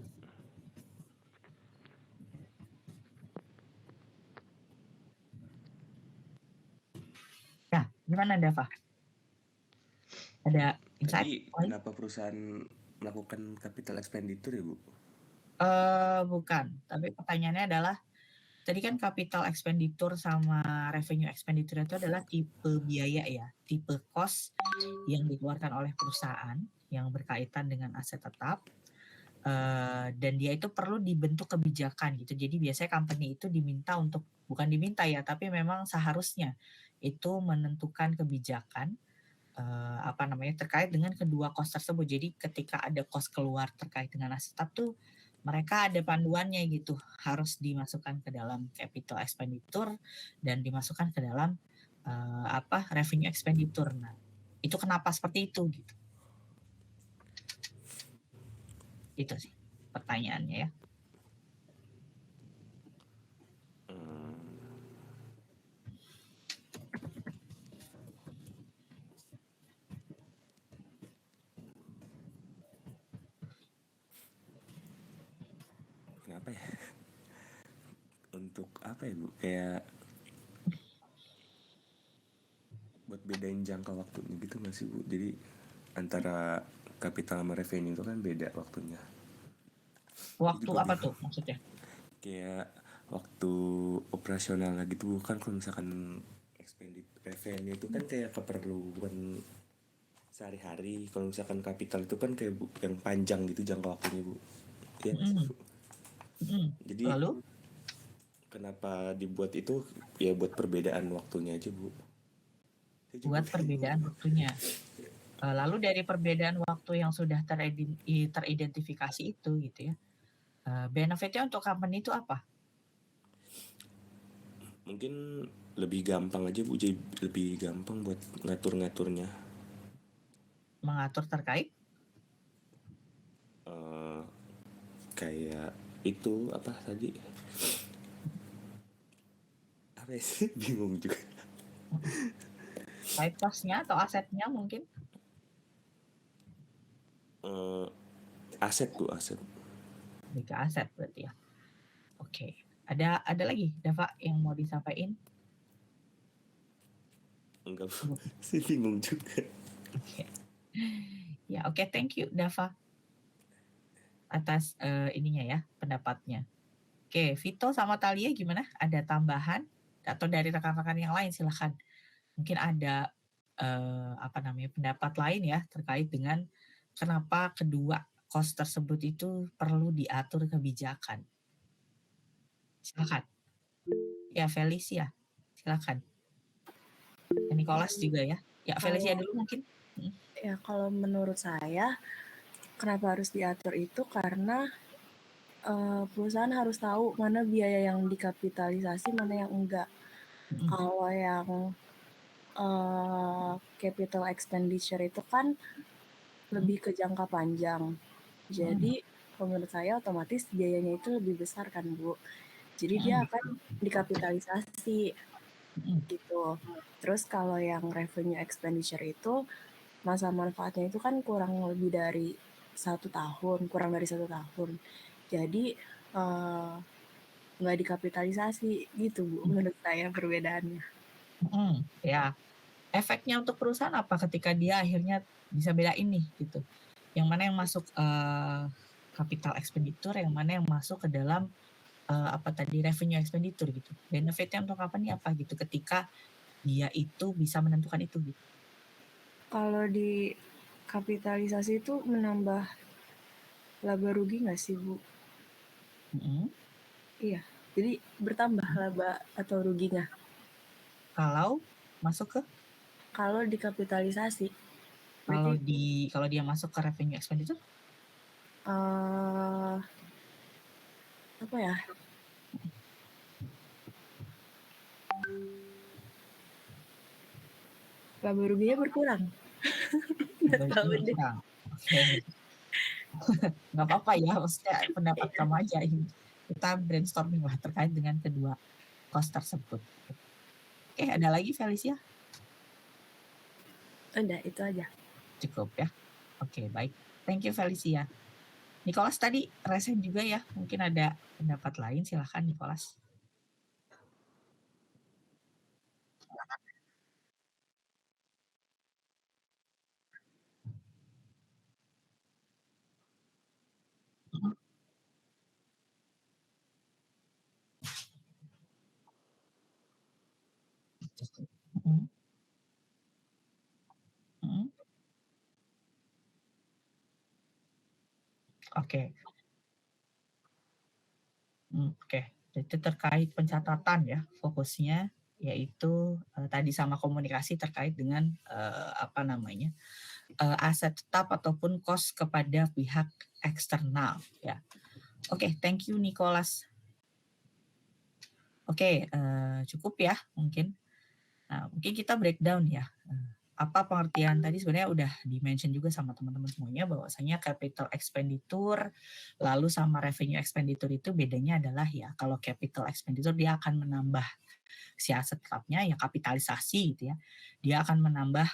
Ya, gimana Dava? Ada insight? Tadi kenapa perusahaan melakukan capital expenditure ya Bu? Bukan, tapi pertanyaannya adalah tadi kan capital expenditure sama revenue expenditure itu adalah tipe biaya ya, tipe cost yang dikeluarkan oleh perusahaan yang berkaitan dengan aset tetap, dan dia itu perlu dibentuk kebijakan gitu. Jadi biasanya company itu diminta untuk, bukan diminta ya, tapi memang seharusnya itu menentukan kebijakan terkait dengan kedua cost tersebut. Jadi ketika ada cost keluar terkait dengan aset tetap tuh mereka ada panduannya gitu, harus dimasukkan ke dalam capital expenditure dan dimasukkan ke dalam revenue expenditure. Nah, itu kenapa seperti itu gitu. Itu sih pertanyaannya ya. untuk apa ya Bu? Kayak buat bedain jangka waktunya gitu nggak sih Bu? Jadi antara kapital sama revenue itu kan beda waktunya. Waktu juga apa bingung. tuh maksudnya? Kayak waktu operasional gitu bukan, kalau misalkan revenue itu kan kayak keperluan sehari-hari. Kalau misalkan kapital itu kan kayak yang panjang gitu jangka waktunya Bu. Iya nggak sih Bu? Jadi Lalu kenapa dibuat itu ya buat perbedaan waktunya aja Bu. Saya juga buat perbedaan waktunya. Lalu dari perbedaan waktu yang sudah teridentifikasi itu gitu ya, benefitnya untuk company itu apa? mungkin lebih gampang aja Bu, jadi lebih gampang buat ngatur-ngaturnya. Mengatur terkait Kayak itu apa tadi? Apa ya sih? Bingung juga. side cost-nya atau asetnya mungkin? Aset Bu, aset. Lebih ke aset berarti ya. Oke. Ada lagi Dava yang mau disampaikan? Enggak Bu, saya bingung juga. Ya, oke, thank you Dava atas ininya ya, pendapatnya. Oke, Vito sama Talia gimana? Ada tambahan atau dari rekan-rekan yang lain silahkan. Mungkin ada pendapat lain ya terkait dengan kenapa kedua cost tersebut itu perlu diatur kebijakan. Silakan. Ya, Felicia, silakan. Nicholas juga ya. Ya, Felicia dulu mungkin. Ya, kalau menurut saya, kenapa harus diatur itu karena perusahaan harus tahu mana biaya yang dikapitalisasi, mana yang enggak. Kalau yang capital expenditure itu kan lebih ke jangka panjang. Jadi, menurut saya otomatis biayanya itu lebih besar kan, Bu. Jadi dia akan dikapitalisasi gitu. Terus kalau yang revenue expenditure itu masa manfaatnya itu kan kurang dari 1 tahun. Jadi nggak dikapitalisasi gitu Bu, menurut saya perbedaannya. Ya, efeknya untuk perusahaan apa ketika dia akhirnya bisa bedain nih gitu. Yang mana yang masuk capital expenditure, yang mana yang masuk ke dalam revenue expenditure gitu. Benefitnya untuk company apa gitu ketika dia itu bisa menentukan itu gitu. Kalau di kapitalisasi itu menambah laba rugi nggak sih Bu? Iya, jadi bertambah laba atau ruginya. Kalau masuk ke? Kalau dikapitalisasi. Kalau dia masuk ke revenue expenditure? Apa ya? Laba ruginya berkurang. Nggak tahu deh. Oke. Nggak apa-apa ya, maksudnya pendapat kamu aja ini. Kita brainstorming lah terkait dengan kedua cost tersebut. Oke, ada lagi Felicia? Udah, itu aja. Cukup ya. Oke, baik. Thank you Felicia. Nicholas tadi resen juga ya, mungkin ada pendapat lain, silahkan Nicholas. Oke. Oke. Itu terkait pencatatan ya, fokusnya yaitu tadi sama komunikasi terkait dengan aset tetap ataupun cost kepada pihak eksternal ya. Oke, thank you Nicholas. Oke, cukup ya mungkin. Nah, mungkin kita breakdown ya. Apa pengertian tadi sebenarnya udah di-mention juga sama teman-teman semuanya bahwasanya capital expenditure lalu sama revenue expenditure itu bedanya adalah ya kalau capital expenditure dia akan menambah si aset tetapnya ya kapitalisasi gitu ya. Dia akan menambah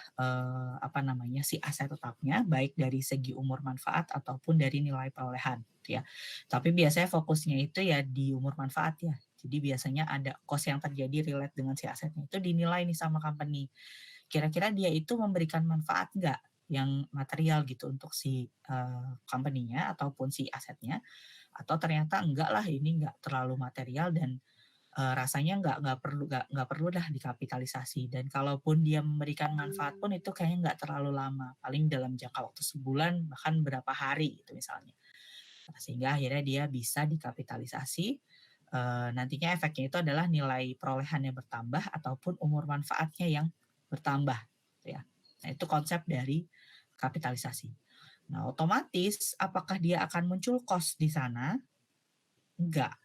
si aset tetapnya baik dari segi umur manfaat ataupun dari nilai perolehan gitu ya. Tapi biasanya fokusnya itu ya di umur manfaat ya. Jadi biasanya ada cost yang terjadi relate dengan si asetnya itu dinilai nih sama company. Kira-kira dia itu memberikan manfaat nggak yang material gitu untuk si company-nya ataupun si asetnya, atau ternyata enggak lah, ini nggak terlalu material dan rasanya nggak perlu dah dikapitalisasi. Dan kalaupun dia memberikan manfaat pun itu kayaknya nggak terlalu lama, paling dalam jangka waktu sebulan bahkan berapa hari gitu misalnya. Nah, sehingga akhirnya dia bisa dikapitalisasi. Nantinya efeknya itu adalah nilai perolehannya bertambah ataupun umur manfaatnya yang bertambah, gitu ya. Nah, itu konsep dari kapitalisasi. Nah, otomatis apakah dia akan muncul cost di sana? Enggak,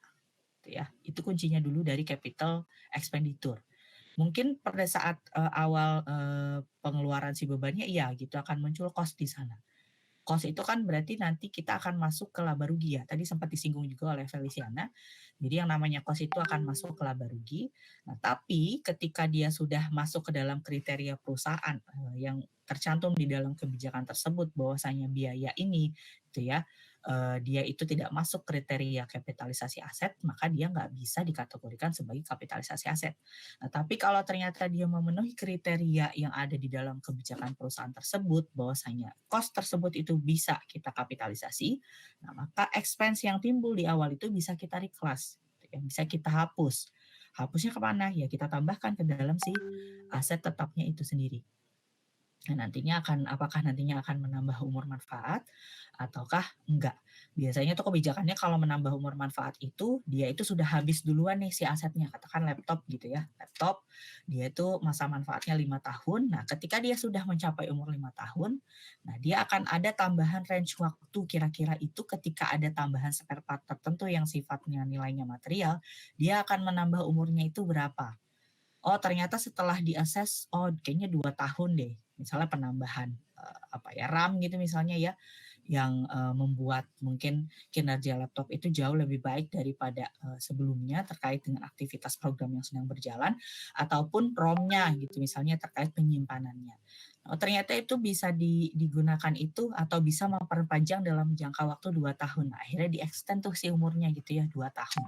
gitu ya. Itu kuncinya dulu dari capital expenditure. Mungkin pada saat awal pengeluaran si bebannya, iya gitu akan muncul cost di sana. Cost itu kan berarti nanti kita akan masuk ke laba rugi ya. Tadi sempat disinggung juga oleh Feliciana. Jadi yang namanya cost itu akan masuk ke laba rugi. Nah, tapi ketika dia sudah masuk ke dalam kriteria perusahaan yang tercantum di dalam kebijakan tersebut bahwasanya biaya ini gitu ya, dia itu tidak masuk kriteria kapitalisasi aset, maka dia nggak bisa dikategorikan sebagai kapitalisasi aset. Nah, tapi kalau ternyata dia memenuhi kriteria yang ada di dalam kebijakan perusahaan tersebut, bahwasanya cost tersebut itu bisa kita kapitalisasi, nah maka expense yang timbul di awal itu bisa kita reclass, yang bisa kita hapus. Hapusnya kemana? Ya kita tambahkan ke dalam si aset tetapnya itu sendiri. Nah, apakah nantinya akan menambah umur manfaat ataukah enggak. Biasanya tuh kebijakannya kalau menambah umur manfaat itu, dia itu sudah habis duluan nih si asetnya. Katakan laptop gitu ya. Laptop, dia itu masa manfaatnya 5 tahun. Nah, ketika dia sudah mencapai umur 5 tahun, nah dia akan ada tambahan range waktu kira-kira itu ketika ada tambahan spare part tertentu yang sifatnya nilainya material, dia akan menambah umurnya itu berapa. Oh ternyata setelah diakses, oh kayaknya 2 tahun deh. Misalnya penambahan RAM gitu misalnya ya, yang membuat mungkin kinerja laptop itu jauh lebih baik daripada sebelumnya terkait dengan aktivitas program yang sedang berjalan, ataupun ROM-nya gitu misalnya terkait penyimpanannya. Oh, ternyata itu bisa digunakan itu atau bisa memperpanjang dalam jangka waktu 2 tahun. Nah, akhirnya di-extend tuh si umurnya gitu ya 2 tahun.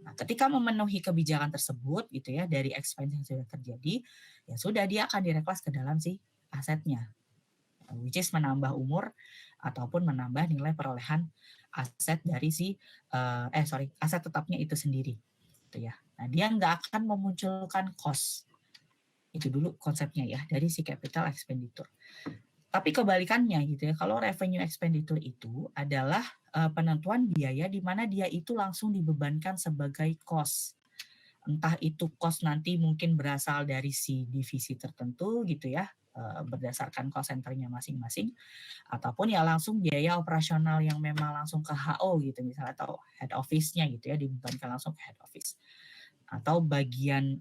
Nah, ketika memenuhi kebijakan tersebut gitu ya dari expense yang sudah terjadi, ya sudah dia akan direklas ke dalam si asetnya. Which is menambah umur ataupun menambah nilai perolehan aset dari aset tetapnya itu sendiri. Gitu ya. Nah, dia nggak akan memunculkan cost. Itu dulu konsepnya ya dari si capital expenditure. Tapi kebalikannya gitu ya, kalau revenue expenditure itu adalah penentuan biaya di mana dia itu langsung dibebankan sebagai cost. Entah itu cost nanti mungkin berasal dari si divisi tertentu gitu ya, berdasarkan cost centernya masing-masing, ataupun ya langsung biaya operasional yang memang langsung ke HO gitu misalnya, atau head office-nya gitu ya, dibebankan langsung ke head office. Atau bagian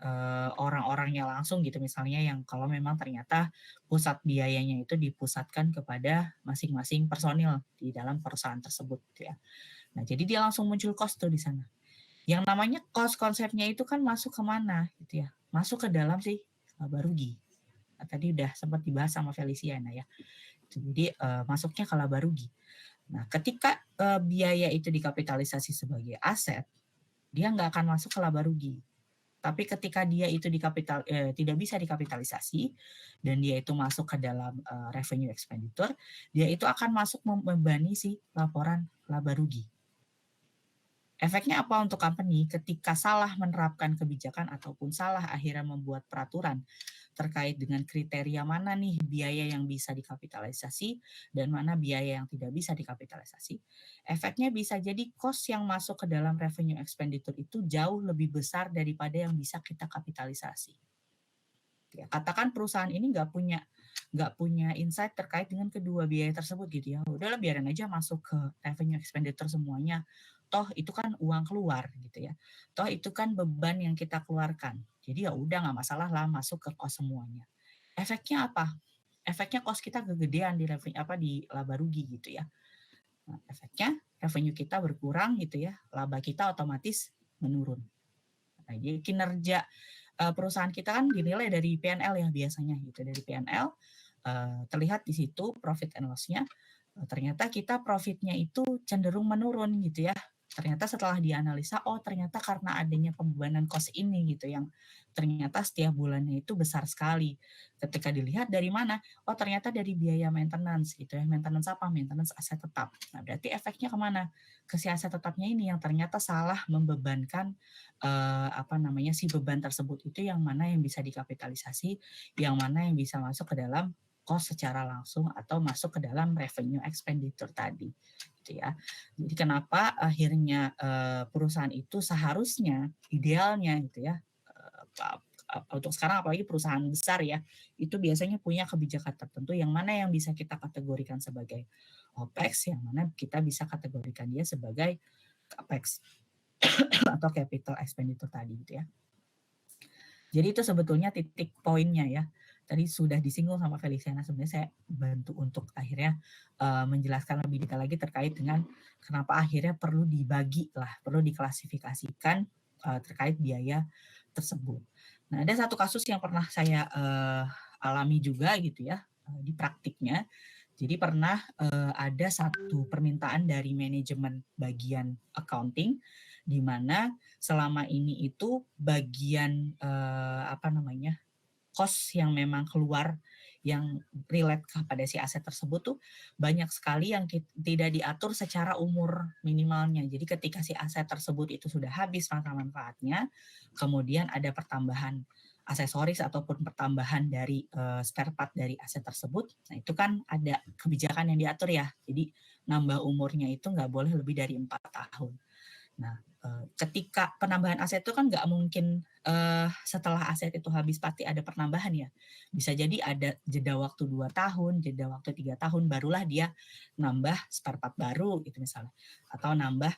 orang-orangnya langsung gitu misalnya, yang kalau memang ternyata pusat biayanya itu dipusatkan kepada masing-masing personil di dalam perusahaan tersebut gitu ya. Nah, jadi dia langsung muncul cost tuh di sana. Yang namanya cost konsepnya itu kan masuk ke mana gitu ya? Masuk ke dalam si laba rugi. Nah, tadi udah sempat dibahas sama Feliciana ya. Jadi masuknya ke laba rugi. Nah, ketika biaya itu dikapitalisasi sebagai aset, dia nggak akan masuk ke laba rugi. Tapi ketika dia itu tidak bisa dikapitalisasi dan dia itu masuk ke dalam revenue expenditure, dia itu akan masuk membebani si laporan laba rugi. Efeknya apa untuk company ketika salah menerapkan kebijakan ataupun salah akhirnya membuat peraturan terkait dengan kriteria mana nih biaya yang bisa dikapitalisasi dan mana biaya yang tidak bisa dikapitalisasi. Efeknya bisa jadi cost yang masuk ke dalam revenue expenditure itu jauh lebih besar daripada yang bisa kita kapitalisasi. Ya, katakan perusahaan ini nggak punya insight terkait dengan kedua biaya tersebut gitu ya. Udahlah biarin aja masuk ke revenue expenditure semuanya. Toh itu kan uang keluar gitu ya. Toh itu kan beban yang kita keluarkan. Jadi ya udah nggak masalah lah masuk ke cost semuanya. Efeknya apa? Efeknya cost kita kegedean di laba rugi gitu ya. Nah, efeknya revenue kita berkurang gitu ya. Laba kita otomatis menurun. Nah, jadi kinerja perusahaan kita kan dinilai dari P&L ya biasanya gitu. Dari P&L terlihat di situ profit and loss-nya. Ternyata kita profitnya itu cenderung menurun gitu ya. ternyata setelah dianalisa, oh ternyata karena adanya pembebanan cost ini gitu yang ternyata setiap bulannya itu besar sekali. Ketika dilihat dari mana? Oh ternyata dari biaya maintenance gitu ya. Maintenance apa? Maintenance aset tetap. Nah berarti efeknya kemana? Ke si aset tetapnya ini yang ternyata salah membebankan si beban tersebut itu yang mana yang bisa dikapitalisasi, yang mana yang bisa masuk ke dalam cost secara langsung atau masuk ke dalam revenue expenditure tadi gitu ya. Jadi kenapa akhirnya perusahaan itu seharusnya idealnya gitu ya, untuk sekarang apalagi perusahaan besar ya, itu biasanya punya kebijakan tertentu yang mana yang bisa kita kategorikan sebagai OPEX, yang mana kita bisa kategorikan dia sebagai CAPEX atau capital expenditure tadi gitu ya. Jadi itu sebetulnya titik poinnya ya. Tadi sudah disinggung sama Feliciana, sebenarnya saya bantu untuk akhirnya menjelaskan lebih detail lagi terkait dengan kenapa akhirnya perlu dibagi lah, perlu diklasifikasikan terkait biaya tersebut. Nah, ada satu kasus yang pernah saya alami juga gitu ya di praktiknya. Jadi pernah ada satu permintaan dari manajemen bagian accounting di mana selama ini itu bagian cost yang memang keluar yang relate kepada si aset tersebut tuh banyak sekali yang tidak diatur secara umur minimalnya. Jadi ketika si aset tersebut itu sudah habis masa manfaatnya, kemudian ada pertambahan aksesoris ataupun pertambahan dari spare part dari aset tersebut, nah itu kan ada kebijakan yang diatur ya. Jadi nambah umurnya itu nggak boleh lebih dari 4 tahun. Nah, ketika penambahan aset itu kan nggak mungkin setelah aset itu habis pasti ada penambahan ya. Bisa jadi ada jeda waktu 2 tahun, jeda waktu 3 tahun, barulah dia nambah spare part baru gitu misalnya. Atau nambah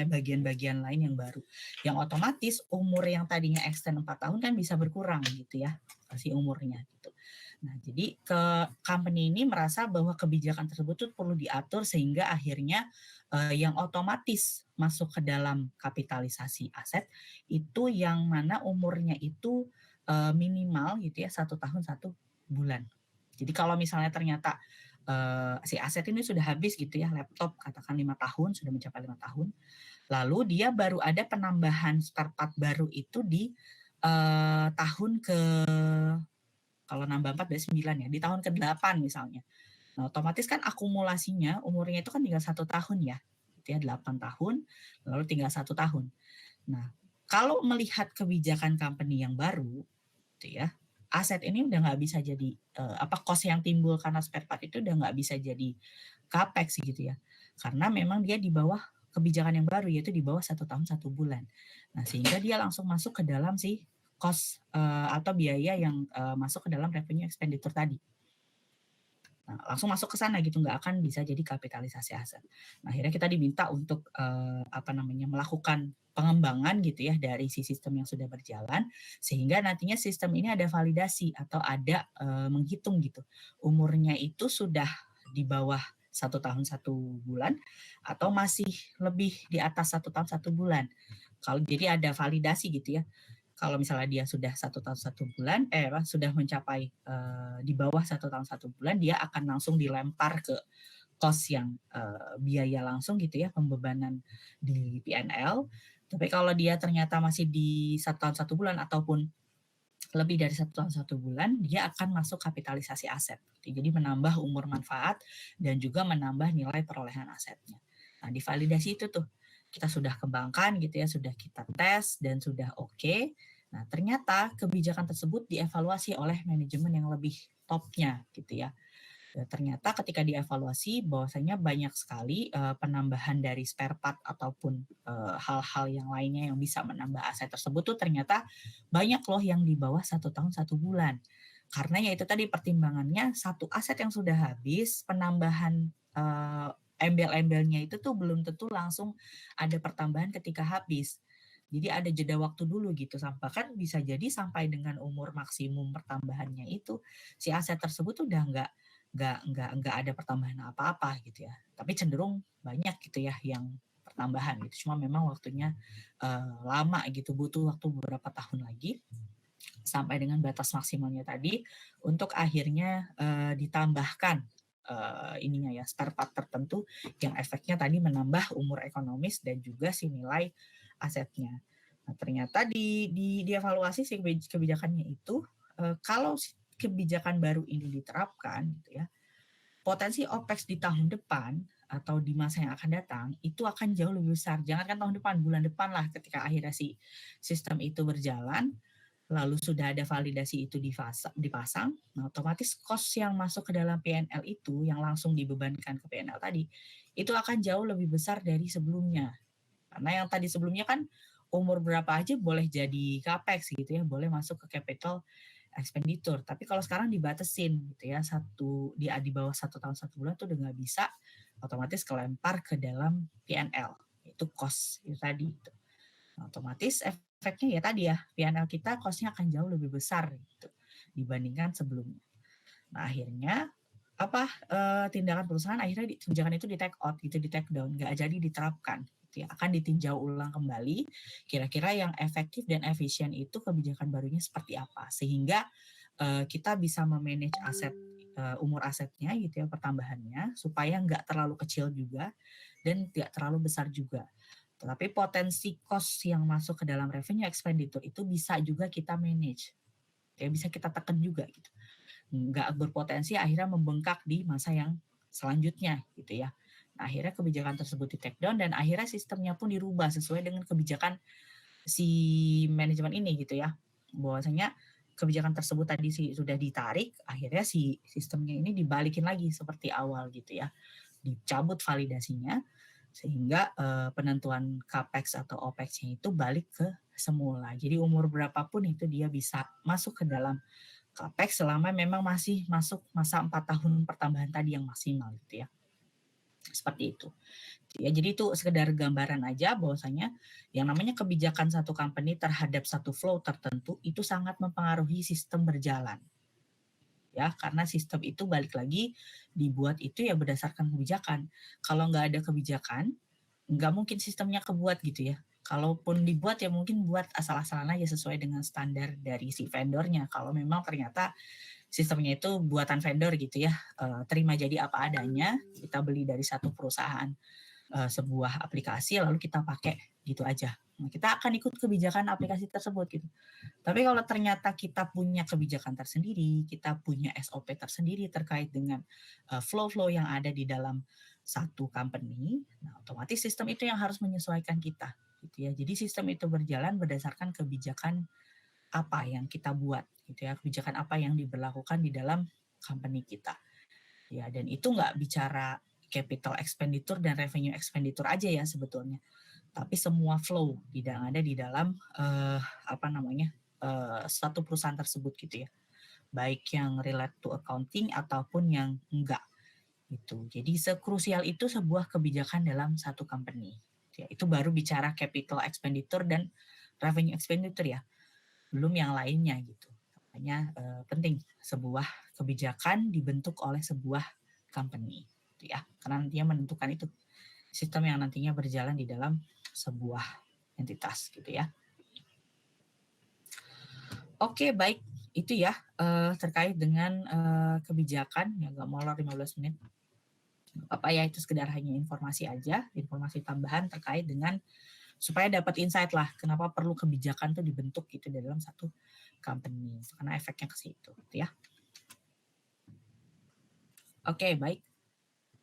bagian-bagian lain yang baru. Yang otomatis umur yang tadinya extend 4 tahun kan bisa berkurang gitu ya, si umurnya gitu. Nah, jadi company ini merasa bahwa kebijakan tersebut tuh perlu diatur sehingga akhirnya yang otomatis masuk ke dalam kapitalisasi aset itu yang mana umurnya itu minimal gitu ya 1 tahun 1 bulan. Jadi kalau misalnya ternyata si aset ini sudah habis gitu ya, laptop katakan 5 tahun, sudah mencapai 5 tahun, lalu dia baru ada penambahan spare part baru itu di tahun ke, kalau nambah 4 berarti 9 ya, di tahun ke-8 misalnya. Nah, otomatis kan akumulasinya umurnya itu kan tinggal 1 tahun ya, gitu ya, 8 tahun, lalu tinggal 1 tahun. Nah, kalau melihat kebijakan company yang baru, gitu ya, aset ini udah nggak bisa jadi, cost yang timbul karena spare part itu udah nggak bisa jadi capex gitu ya. Karena memang dia di bawah kebijakan yang baru, yaitu di bawah 1 tahun 1 bulan. Nah, sehingga dia langsung masuk ke dalam si cost atau biaya yang masuk ke dalam revenue expenditure tadi. Nah, langsung masuk ke sana gitu, nggak akan bisa jadi kapitalisasi aset. Nah, akhirnya kita diminta untuk melakukan pengembangan gitu ya dari si sistem yang sudah berjalan, sehingga nantinya sistem ini ada validasi atau ada menghitung gitu umurnya itu sudah di bawah 1 tahun 1 bulan atau masih lebih di atas 1 tahun 1 bulan. Kalau jadi ada validasi gitu ya. Kalau misalnya dia sudah 1 tahun 1 bulan, sudah mencapai di bawah 1 tahun 1 bulan, dia akan langsung dilempar ke cost yang biaya langsung gitu ya, pembebanan di P&L. Tapi kalau dia ternyata masih di 1 tahun 1 bulan ataupun lebih dari 1 tahun 1 bulan, dia akan masuk kapitalisasi aset. Jadi menambah umur manfaat dan juga menambah nilai perolehan asetnya. Nah, di validasi itu tuh kita sudah kembangkan gitu ya, sudah kita tes dan sudah oke. Nah, ternyata kebijakan tersebut dievaluasi oleh manajemen yang lebih topnya gitu ya. Ternyata ketika dievaluasi bahwasanya banyak sekali penambahan dari spare part ataupun hal-hal yang lainnya yang bisa menambah aset tersebut tuh ternyata banyak loh yang di bawah 1 tahun 1 bulan. Karena ya itu tadi pertimbangannya satu aset yang sudah habis, penambahan embel-embelnya itu tuh belum tentu langsung ada pertambahan ketika habis. Jadi ada jeda waktu dulu gitu, bahkan bisa jadi sampai dengan umur maksimum pertambahannya itu si aset tersebut udah nggak ada pertambahan apa-apa gitu ya. Tapi cenderung banyak gitu ya yang pertambahan gitu. Cuma memang waktunya lama gitu, butuh waktu beberapa tahun lagi sampai dengan batas maksimalnya tadi untuk akhirnya ditambahkan ininya ya, spare part tertentu yang efeknya tadi menambah umur ekonomis dan juga si nilai asetnya. Nah, ternyata di evaluasi si kebijakannya itu, kalau kebijakan baru ini diterapkan gitu ya, potensi OPEX di tahun depan atau di masa yang akan datang itu akan jauh lebih besar. Jangankan tahun depan, bulan depan lah ketika akhirnya si sistem itu berjalan, lalu sudah ada validasi itu dipasang, nah otomatis cost yang masuk ke dalam PNL itu yang langsung dibebankan ke PNL tadi, itu akan jauh lebih besar dari sebelumnya. Karena yang tadi sebelumnya kan umur berapa aja boleh jadi capex gitu ya, boleh masuk ke capital expenditure. Tapi kalau sekarang dibatasin gitu ya, di bawah 1 tahun 1 bulan tuh udah nggak bisa otomatis kelempar ke dalam PNL. Itu cost itu tadi. Gitu. Nah, otomatis efeknya ya tadi ya, PNL kita cost-nya akan jauh lebih besar gitu dibandingkan sebelumnya. Nah, akhirnya tindakan perusahaan akhirnya kebijakan itu di take out gitu, di take down, nggak jadi diterapkan. Ya, akan ditinjau ulang kembali kira-kira yang efektif dan efisien itu kebijakan barunya seperti apa sehingga kita bisa memanage aset umur asetnya gitu ya, pertambahannya supaya nggak terlalu kecil juga dan tidak terlalu besar juga. Tetapi potensi cost yang masuk ke dalam revenue expenditure itu bisa juga kita manage, ya bisa kita tekan juga gitu, nggak berpotensi akhirnya membengkak di masa yang selanjutnya gitu ya. Nah, akhirnya kebijakan tersebut di take down dan akhirnya sistemnya pun dirubah sesuai dengan kebijakan si manajemen ini gitu ya. Bahwasanya kebijakan tersebut tadi sudah ditarik, akhirnya si sistemnya ini dibalikin lagi seperti awal gitu ya. Dicabut validasinya sehingga penentuan capex atau opex-nya itu balik ke semula. Jadi umur berapapun itu dia bisa masuk ke dalam capex selama memang masih masuk masa 4 tahun pertambahan tadi yang maksimal gitu ya. Seperti itu. Ya, jadi itu sekedar gambaran aja bahwasanya yang namanya kebijakan satu company terhadap satu flow tertentu itu sangat mempengaruhi sistem berjalan. Ya, karena sistem itu balik lagi dibuat itu ya berdasarkan kebijakan. Kalau nggak ada kebijakan, nggak mungkin sistemnya kebuat gitu ya. Kalaupun dibuat ya mungkin buat asal-asalan aja sesuai dengan standar dari si vendornya. Kalau memang ternyata sistemnya itu buatan vendor gitu ya, terima jadi apa adanya, kita beli dari satu perusahaan sebuah aplikasi lalu kita pakai gitu aja. Nah, kita akan ikut kebijakan aplikasi tersebut gitu. Tapi kalau ternyata kita punya kebijakan tersendiri, kita punya SOP tersendiri terkait dengan flow-flow yang ada di dalam satu company, nah otomatis sistem itu yang harus menyesuaikan kita gitu ya. Jadi sistem itu berjalan berdasarkan kebijakan apa yang kita buat gitu ya, kebijakan apa yang diberlakukan di dalam company kita. Ya, dan itu nggak bicara capital expenditure dan revenue expenditure aja ya sebetulnya. Tapi semua flow yang ada di dalam satu perusahaan tersebut gitu ya. Baik yang relate to accounting ataupun yang enggak gitu. Jadi sekrusial itu sebuah kebijakan dalam satu company. Ya, itu baru bicara capital expenditure dan revenue expenditure ya. Belum yang lainnya gitu. Makanya penting sebuah kebijakan dibentuk oleh sebuah company gitu ya. Karena nantinya menentukan itu sistem yang nantinya berjalan di dalam sebuah entitas gitu ya. Oke, baik. Itu ya terkait dengan kebijakan yang nggak molor 15 menit. Apa ya, itu sekedar hanya informasi aja, informasi tambahan terkait dengan supaya dapat insight lah kenapa perlu kebijakan itu dibentuk gitu di dalam satu company karena efeknya ke situ gitu ya. Oke, baik.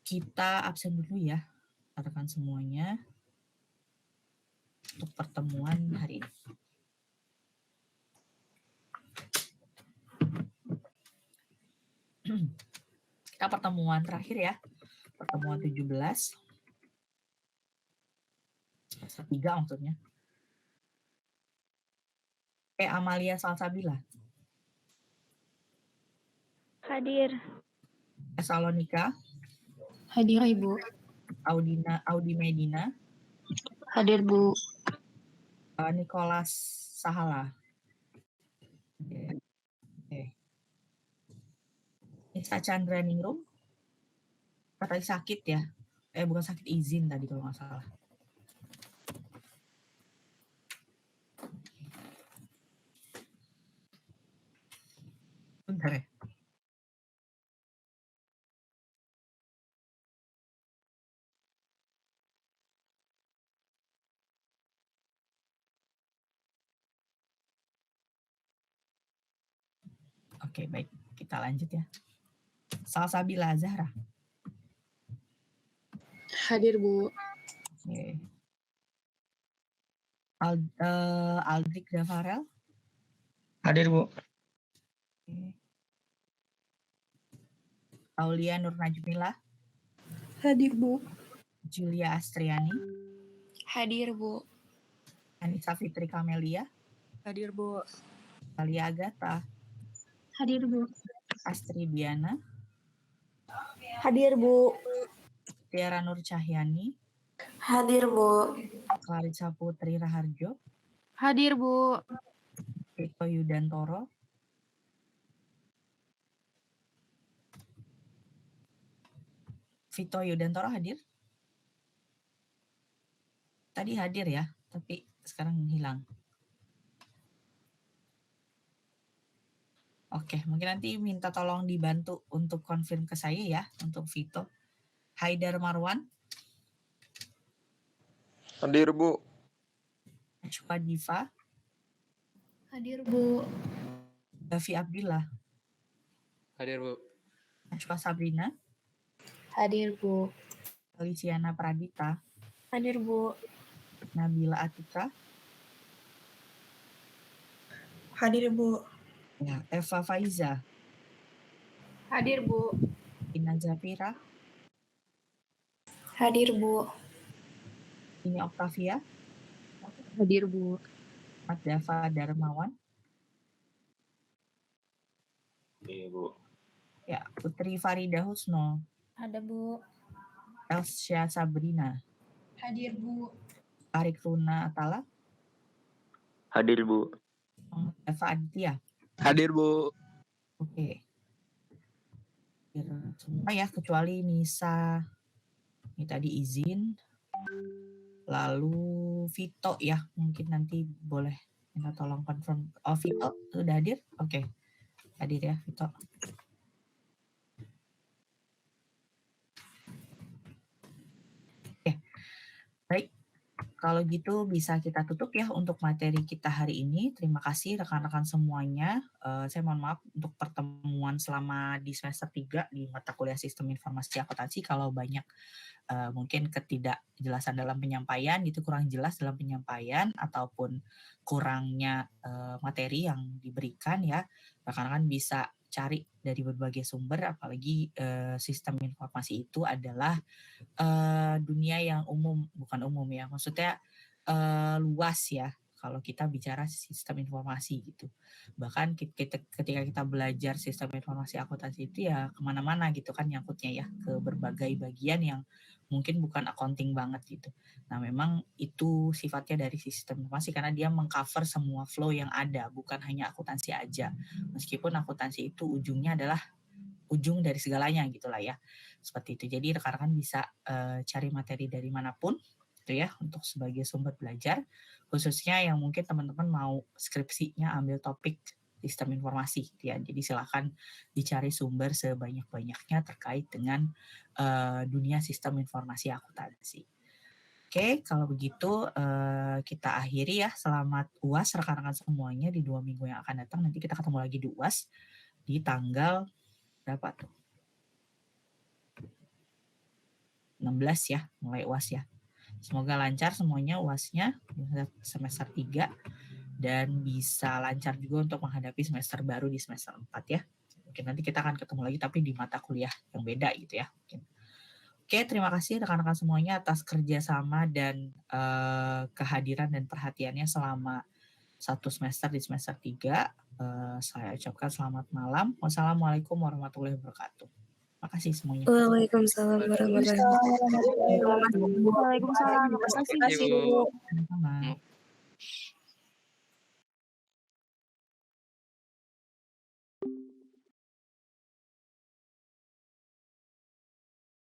Kita absen dulu ya rekan semuanya untuk pertemuan hari ini. Kita pertemuan terakhir ya. Pertemuan 17. Semester 3 maksudnya. Amalia Salsabila. Hadir. Salonika. Hadir, Ibu. Audi Medina. Hadir, Bu. Nicholas Sahala. Oke. Nisa Chandra Ningrum. Katanya sakit ya. Bukan sakit, izin tadi kalau nggak salah. Bentar ya. Oke, baik. Kita lanjut ya. Salsabila Zahra. Hadir, Bu. Oke. Aldrik Dafarel. Hadir, Bu. Oke. Aulia Nur Najmila. Hadir, Bu. Julia Astriani. Hadir, Bu. Anissa Fitri Kamelia. Hadir, Bu. Talia Agatha. Hadir, Bu. Astri Diana. Hadir, Bu. Tiara Nur Cahyani. Hadir, Bu. Clarissa Putri Raharjo. Hadir, Bu. Vito Yudantoro. Vito Yudantoro hadir? Tadi hadir ya, tapi sekarang hilang. Oke, mungkin nanti minta tolong dibantu untuk confirm ke saya ya, untuk Vito. Haidar Marwan. Hadir, Bu. Najwa Diva. Hadir, Bu. Davi Abdillah. Hadir, Bu. Najwa Sabrina. Hadir, Bu. Feliciana Pradita. Hadir, Bu. Nabila Atika. Hadir, Bu. Ya, Eva Faiza. Hadir, Bu. Ina Zafira. Hadir, Bu. Ini Octavia. Hadir, Bu. Dava Darmawan. Iya, Bu. Ya, Putri Farida Husno. Ada, Bu. Elsya Sabrina. Hadir, Bu. Arik Luna Atala. Hadir, Bu. Eva Aditya. Hadir, Bu. Oke. Semua ya, kecuali Nisa. Ini tadi izin. Lalu Vito ya, mungkin nanti boleh minta tolong confirm. Oh, Vito sudah hadir? Oke. Hadir ya, Vito. Oke. Baik. Kalau gitu bisa kita tutup ya untuk materi kita hari ini. Terima kasih rekan-rekan semuanya. Saya mohon maaf untuk pertemuan selama di semester 3 di mata kuliah Sistem Informasi Akuntansi kalau banyak mungkin ketidakjelasan dalam penyampaian gitu, kurang jelas dalam penyampaian ataupun kurangnya materi yang diberikan ya. Rekan-rekan bisa cari dari berbagai sumber, apalagi sistem informasi itu adalah dunia yang bukan umum ya, maksudnya luas ya kalau kita bicara sistem informasi gitu. Bahkan ketika kita belajar sistem informasi akuntansi itu ya kemana-mana gitu kan nyangkutnya ya, ke berbagai bagian yang mungkin bukan accounting banget gitu. Nah memang itu sifatnya dari sistem informasi karena dia mengcover semua flow yang ada, bukan hanya akuntansi aja. Meskipun akuntansi itu ujungnya adalah ujung dari segalanya gitulah ya, seperti itu. Jadi rekan-rekan bisa cari materi dari manapun gitu ya untuk sebagai sumber belajar, khususnya yang mungkin teman-teman mau skripsinya ambil topik sistem informasi gitu ya. Jadi silakan dicari sumber sebanyak-banyaknya terkait dengan dunia sistem informasi akuntansi. Oke, kalau begitu kita akhiri ya. Selamat UAS rekan-rekan semuanya di 2 minggu yang akan datang. Nanti kita ketemu lagi di UAS di tanggal berapa tuh? 16 ya, mulai UAS ya. Semoga lancar semuanya UASnya semester 3 dan bisa lancar juga untuk menghadapi semester baru di semester 4 ya. Mungkin nanti kita akan ketemu lagi tapi di mata kuliah yang beda gitu ya. Mungkin. Oke, terima kasih rekan-rekan semuanya atas kerjasama dan kehadiran dan perhatiannya selama 1 semester di semester 3. Saya ucapkan selamat malam. Wassalamualaikum warahmatullahi wabarakatuh. Terima kasih semuanya. Waalaikumsalam warahmatullahi wabarakatuh. Waalaikumsalam. Terima kasih, Bu. Sama-sama.